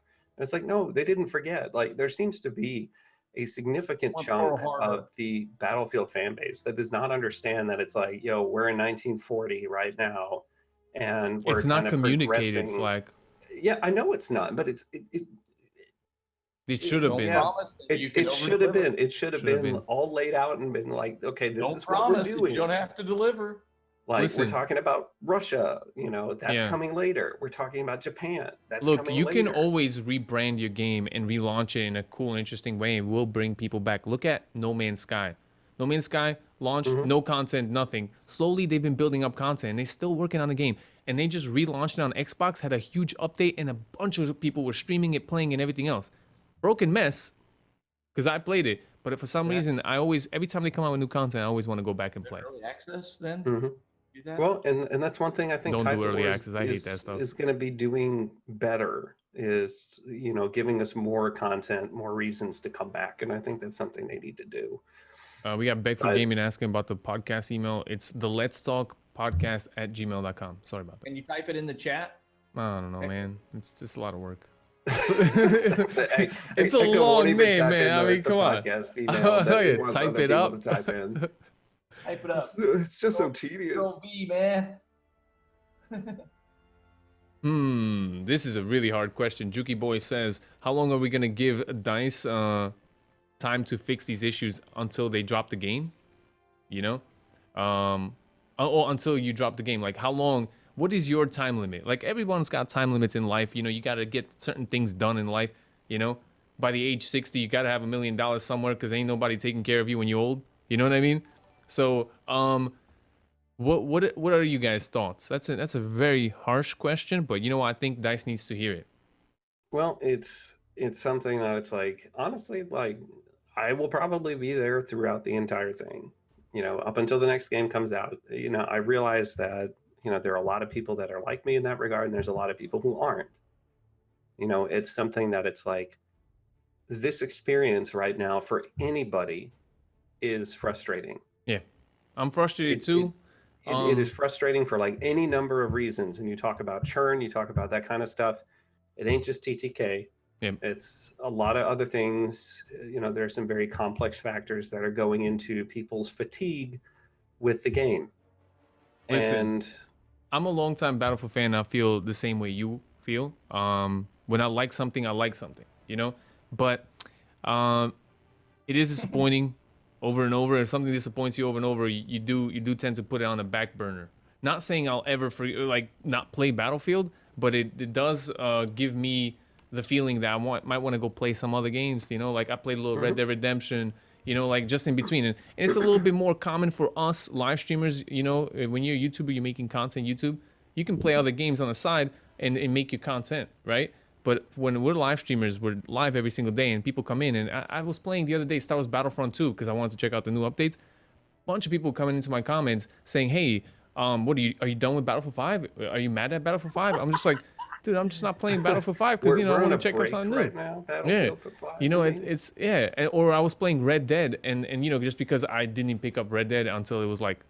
it's like, no, they didn't forget. Like there seems to be a significant Or chunk Pearl Harbor. of the Battlefield fan base that does not understand that it's like, we're in 1940 right now, and we're It's not kind of communicated, progressing. Flak. Yeah, I know it's not, but it It should have been. Yeah. It should have been. It should have Should've been been. all laid out and been like, okay, this Don't is what we're promise if doing. you don't have to deliver. Like Listen. we're talking about Russia, that's Yeah. coming later. We're talking about Japan. That's Look, coming you later. can always rebrand your game and relaunch it in a cool, interesting way, and we'll bring people back. Look at No Man's Sky. No Man's Sky launched, no content, nothing. Slowly, they've been building up content, and they're still working on the game. And they just relaunched it on Xbox, had a huge update, and a bunch of people were streaming it, playing, and everything else. Broken Mess, because I played it, but for some Yeah. reason I always every time they come out with new content, I always want to go back and play. Early access then? hmm Do that? Well, and that's one thing I think Don't Tides do of early War access. I hate that stuff. is going to be doing better. Is giving us more content, more reasons to come back, and I think that's something they need to do. We got Beg for But- Gaming asking about the podcast email. It's the Let's Talk podcast at gmail.com. Sorry about that. Can you type it in the chat? I don't know, man. It's just a lot of work. Hey, It's a Echo won't long even name, type man. in I mean, the come on. podcast email that he wants Type other it people up. to type in. Type it up. It's just so Control tedious. V, man. This is a really hard question. Juki Boy says, how long are we gonna give DICE time to fix these issues until they drop the game? Until you drop the game. Like, how long? What is your time limit? Like, everyone's got time limits in life. You gotta get certain things done in life. By the age 60, you gotta have $1 million somewhere because ain't nobody taking care of you when you're old. You know what I mean? So, what are you guys' thoughts? That's a very harsh question, but I think DICE needs to hear it. Well, it's something that it's like, honestly, like I will probably be there throughout the entire thing. Up until the next game comes out. I realize that there are a lot of people that are like me in that regard, and there's a lot of people who aren't. It's something that it's like, this experience right now for anybody is frustrating. Yeah, I'm frustrated too. It is frustrating for like any number of reasons. And you talk about churn, you talk about that kind of stuff. It ain't just TTK. Yeah. It's a lot of other things. There are some very complex factors that are going into people's fatigue with the game. Listen, and I'm a longtime Battlefield fan. I feel the same way you feel. When I like something, I like something, But it is disappointing over and over. If something disappoints you over and over, you do tend to put it on the back burner. Not saying I'll ever not play Battlefield, but it does give me the feeling that I might want to go play some other games. Like I played a little Red Dead Redemption. Like just in between, and it's a little bit more common for us live streamers. When you're a YouTuber, you're making content YouTube, you can play other games on the side and make your content, right? But when we're live streamers, we're live every single day, and people come in. And I was playing the other day Star Wars Battlefront 2 because I wanted to check out the new updates. Bunch of people coming into my comments saying, "Hey, what are you done with Battlefield 5? Are you mad at Battlefield 5?" I'm just like, dude, I'm just not playing Battlefield 5 because I want to check out something new. Right now, Yeah, for 5, it's yeah. Or I was playing Red Dead, and just because I didn't pick up Red Dead until it was like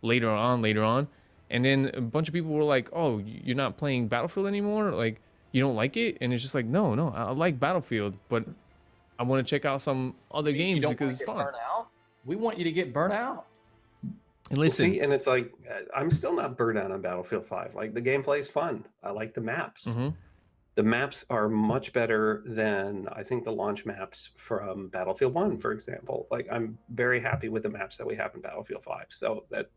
later on, and then a bunch of people were like, "Oh, you're not playing Battlefield anymore? Like, you don't like it?" And it's just like, no, I like Battlefield, but I want to check out some other games because it's fun. We want you to get burnt out. And listen, see, and it's like, I'm still not burnt out on Battlefield 5. Like, the gameplay is fun. I like the maps. The maps are much better than I think the launch maps from Battlefield 1, for example. Like, I'm very happy with the maps that we have in Battlefield 5. So that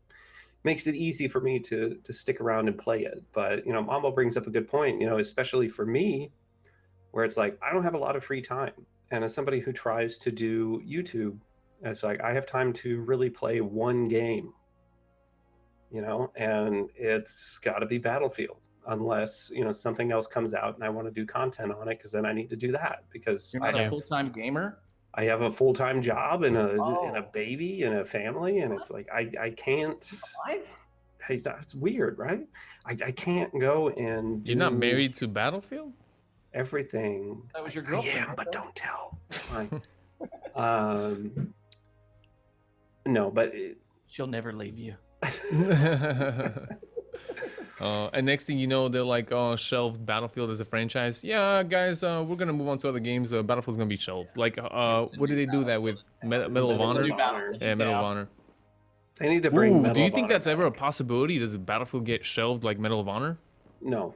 makes it easy for me to stick around and play it. But Mambo brings up a good point, especially for me, where it's like I don't have a lot of free time. And as somebody who tries to do YouTube, it's like I have time to really play one game. And it's got to be Battlefield, unless something else comes out and I want to do content on it, because then I need to do that, because You're not a full-time gamer. I have a full-time job and a baby and a family, and it's like I can't. Hey, that's weird, right? I can't go and. You're not married to Battlefield? Everything. That was your girlfriend. I am, but don't tell. No, but she'll never leave you. And next thing you know, they're like, "Oh, shelved Battlefield as a franchise." Yeah, guys, we're gonna move on to other games. Battlefield's gonna be shelved. Like, what did they do that with? Medal of Honor? Yeah, Medal of Honor. They need to bring. Do you think that's ever a possibility? Does Battlefield get shelved like Medal of Honor? No,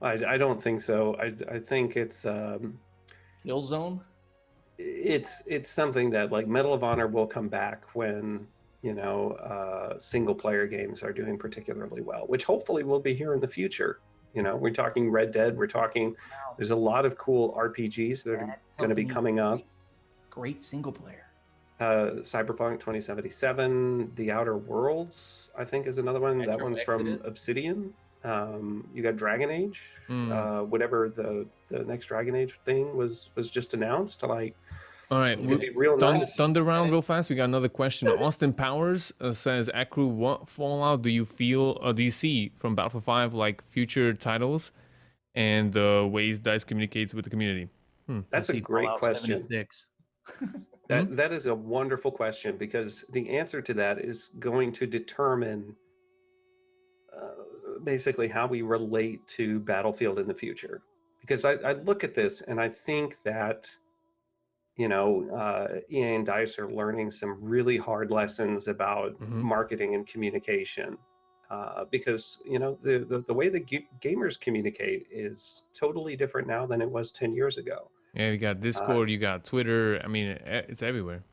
I don't think so. I think it's Killzone. It's something that, like, Medal of Honor will come back when single player games are doing particularly well, which hopefully will be here in the future. We're talking Red Dead, there's a lot of cool RPGs that are going to be coming up. Great single player. Cyberpunk 2077, The Outer Worlds, I think, is another one. That one's from Obsidian. You got Dragon Age, whatever the next Dragon Age thing was just announced. Like, All right, it could be real nice. Thunder round real fast. We got another question. Austin Powers says, "Acru, what fallout do you feel? Do you see from Battlefield 5 like future titles and the ways DICE communicates with the community?" That's a great Fallout question. 76. That is a wonderful question, because the answer to that is going to determine basically how we relate to Battlefield in the future. Because I look at this and I think that, you know, EA and DICE are learning some really hard lessons about marketing and communication. Because, you know, the way that gamers communicate is totally different now than it was 10 years ago. Yeah, you got Discord, you got Twitter. I mean, it's everywhere.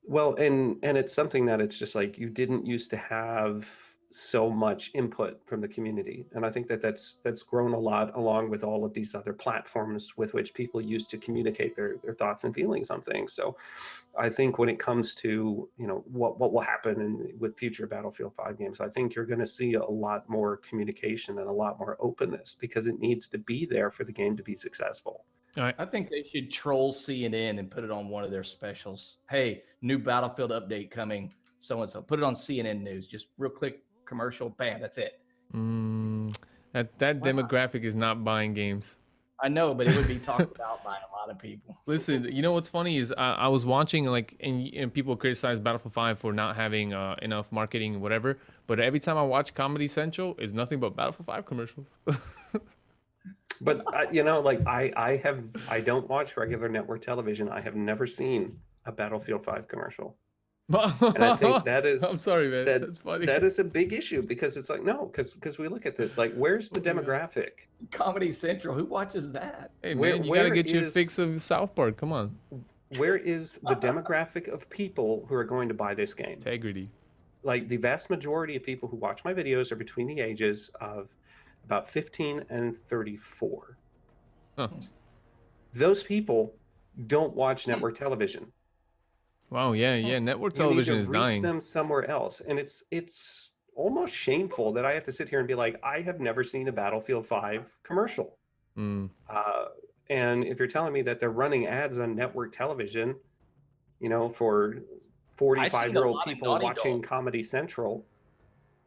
Well, and it's something that it's just like you didn't used to have so much input from the community, and I think that that's grown a lot along with all of these other platforms with which people used to communicate their thoughts and feelings on things. So I think when it comes to, you know, what will happen with future Battlefield 5 games, I think you're going to see a lot more communication and a lot more openness, because it needs to be there for the game to be successful. All right. I think they should troll CNN and put it on one of their specials. Hey, new Battlefield update coming, so and so. Put it on CNN News. Just real quick commercial, bam, that's it. That demographic is not buying games. I know, but it would be talked about by a lot of people. Listen, you know what's funny is I was watching, like, and people criticize Battlefield 5 for not having enough marketing, whatever. But every time I watch Comedy Central, it's nothing but Battlefield 5 commercials. But you know, like I don't watch regular network television. I have never seen a Battlefield 5 commercial. And I think that is, I'm sorry, man. That's funny. That is a big issue, because it's like, no, because we look at this, like, where's the demographic? Comedy Central, who watches that? Hey, man, you got to get your fix of South Park. Come on. Where is the demographic of people who are going to buy this game? Integrity. Like, the vast majority of people who watch my videos are between the ages of about 15 and 34. Huh. Those people don't watch network television. Wow, yeah. Network television is dying. Reach them somewhere else, and it's almost shameful that I have to sit here and be like, I have never seen a Battlefield 5 commercial. And if you're telling me that they're running ads on network television, you know, for 45-year-old people watching Comedy Central,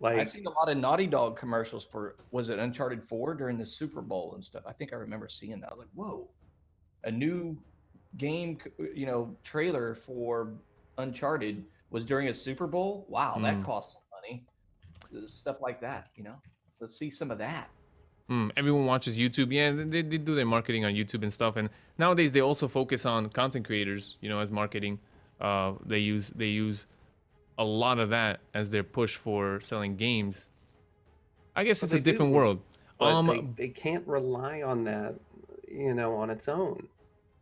like, I've seen a lot of Naughty Dog commercials for, was it Uncharted 4 during the Super Bowl and stuff? I think I remember seeing that. I was like, whoa, a new game, you know, trailer for Uncharted was during a Super Bowl. Wow, that costs some money. Stuff like that, you know. Let's see some of that. Everyone watches YouTube. Yeah, they do their marketing on YouTube and stuff. And nowadays they also focus on content creators, you know, as marketing. They use a lot of that as their push for selling games. I guess it's a different world. But they can't rely on that, you know, on its own.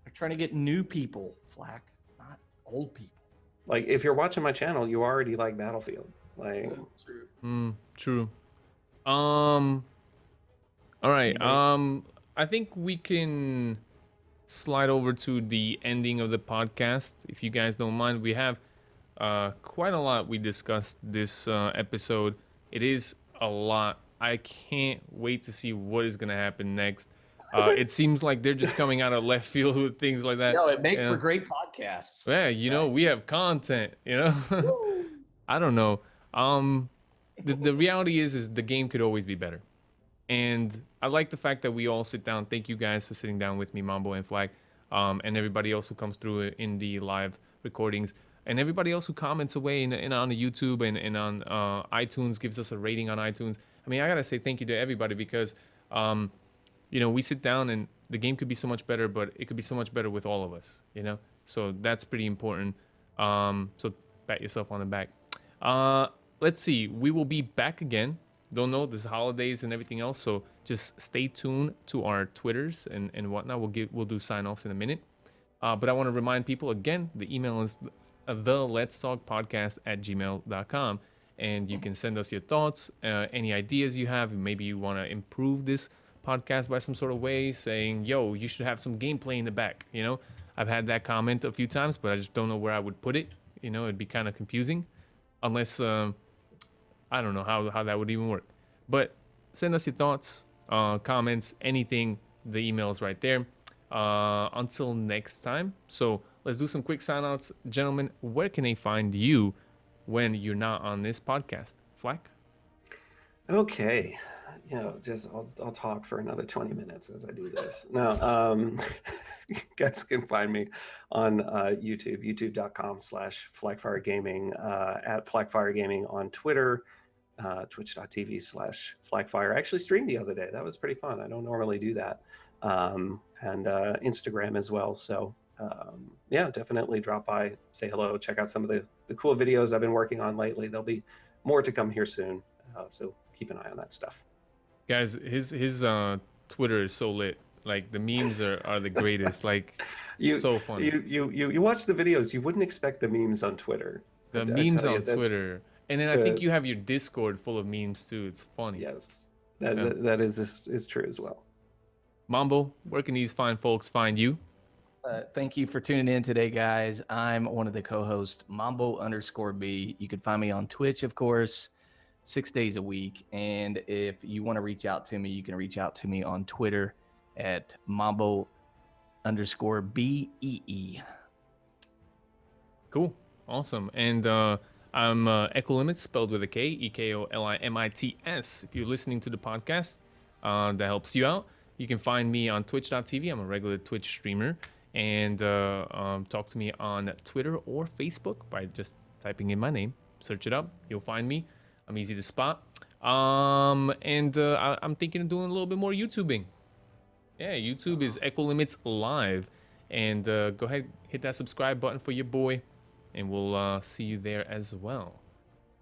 They're trying to get new people, Flak, not old people. Like, if you're watching my channel, you already like Battlefield. Like, true. All right. I think we can slide over to the ending of the podcast, if you guys don't mind. We have quite a lot we discussed this episode. It is a lot. I can't wait to see what is gonna happen next. It seems like they're just coming out of left field with things like that. No, it makes for great podcasts. Yeah, you know, we have content, you know. I don't know. The reality is the game could always be better. And I like the fact that we all sit down. Thank you guys for sitting down with me, Mambo and Flak, and everybody else who comes through in the live recordings, and everybody else who comments away in on the YouTube and on iTunes, gives us a rating on iTunes. I mean, I gotta say thank you to everybody, because you know, we sit down and the game could be so much better, but it could be so much better with all of us, you know? So that's pretty important. So pat yourself on the back. Let's see. We will be back again. Don't know, there's holidays and everything else, so just stay tuned to our Twitters and whatnot. We'll do sign-offs in a minute. But I want to remind people again, the email is theletstalkpodcast@gmail.com, and you can send us your thoughts, any ideas you have. Maybe you want to improve this podcast by some sort of way, saying, yo, you should have some gameplay in the back. You know, I've had that comment a few times, but I just don't know where I would put it. You know, it'd be kind of confusing unless I don't know how that would even work. But send us your thoughts, comments, anything. The email's right there. Until next time. So let's do some quick sign outs. Gentlemen, where can they find you when you're not on this podcast? Flak? Okay. Just I'll talk for another 20 minutes as I do this. Now, you guys can find me on YouTube, youtube.com/Flakfire Gaming, at Flakfire Gaming on Twitter, twitch.tv/Flakfire. I actually streamed the other day. That was pretty fun. I don't normally do that. And Instagram as well. So yeah, definitely drop by, say hello, check out some of the cool videos I've been working on lately. There'll be more to come here soon. So keep an eye on that stuff. Guys, his Twitter is so lit. Like the memes are the greatest. Like so fun. You watch the videos, you wouldn't expect the memes on Twitter. The memes on Twitter. And then I think you have your Discord full of memes too. It's funny. Yes. That is true as well. Mambo, where can these fine folks find you? Thank you for tuning in today, guys. I'm one of the co-hosts, Mambo_B. You can find me on Twitch, of course, 6 days a week. And if you want to reach out to me, you can reach out to me on Twitter at Mambo_BEE. Cool. Awesome. And I'm Ecolimits, spelled with a K, EKOLIMITS. If you're listening to the podcast, that helps you out. You can find me on twitch.tv. I'm a regular Twitch streamer. And talk to me on Twitter or Facebook by just typing in my name. Search it up. You'll find me. I'm easy to spot. I'm thinking of doing a little bit more YouTubing. Yeah, YouTube is Ecolimits Live. And go ahead, hit that subscribe button for your boy. And we'll see you there as well.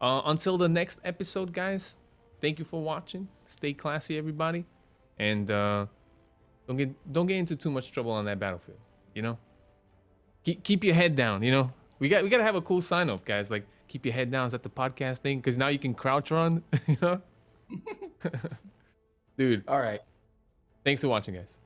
Until the next episode, guys, thank you for watching. Stay classy, everybody. And don't get into too much trouble on that battlefield. You know, keep your head down. You know, we gotta have a cool sign off, guys. Like keep your head down. Is that the podcast thing? Because now you can crouch run. You know, dude. All right. Thanks for watching, guys.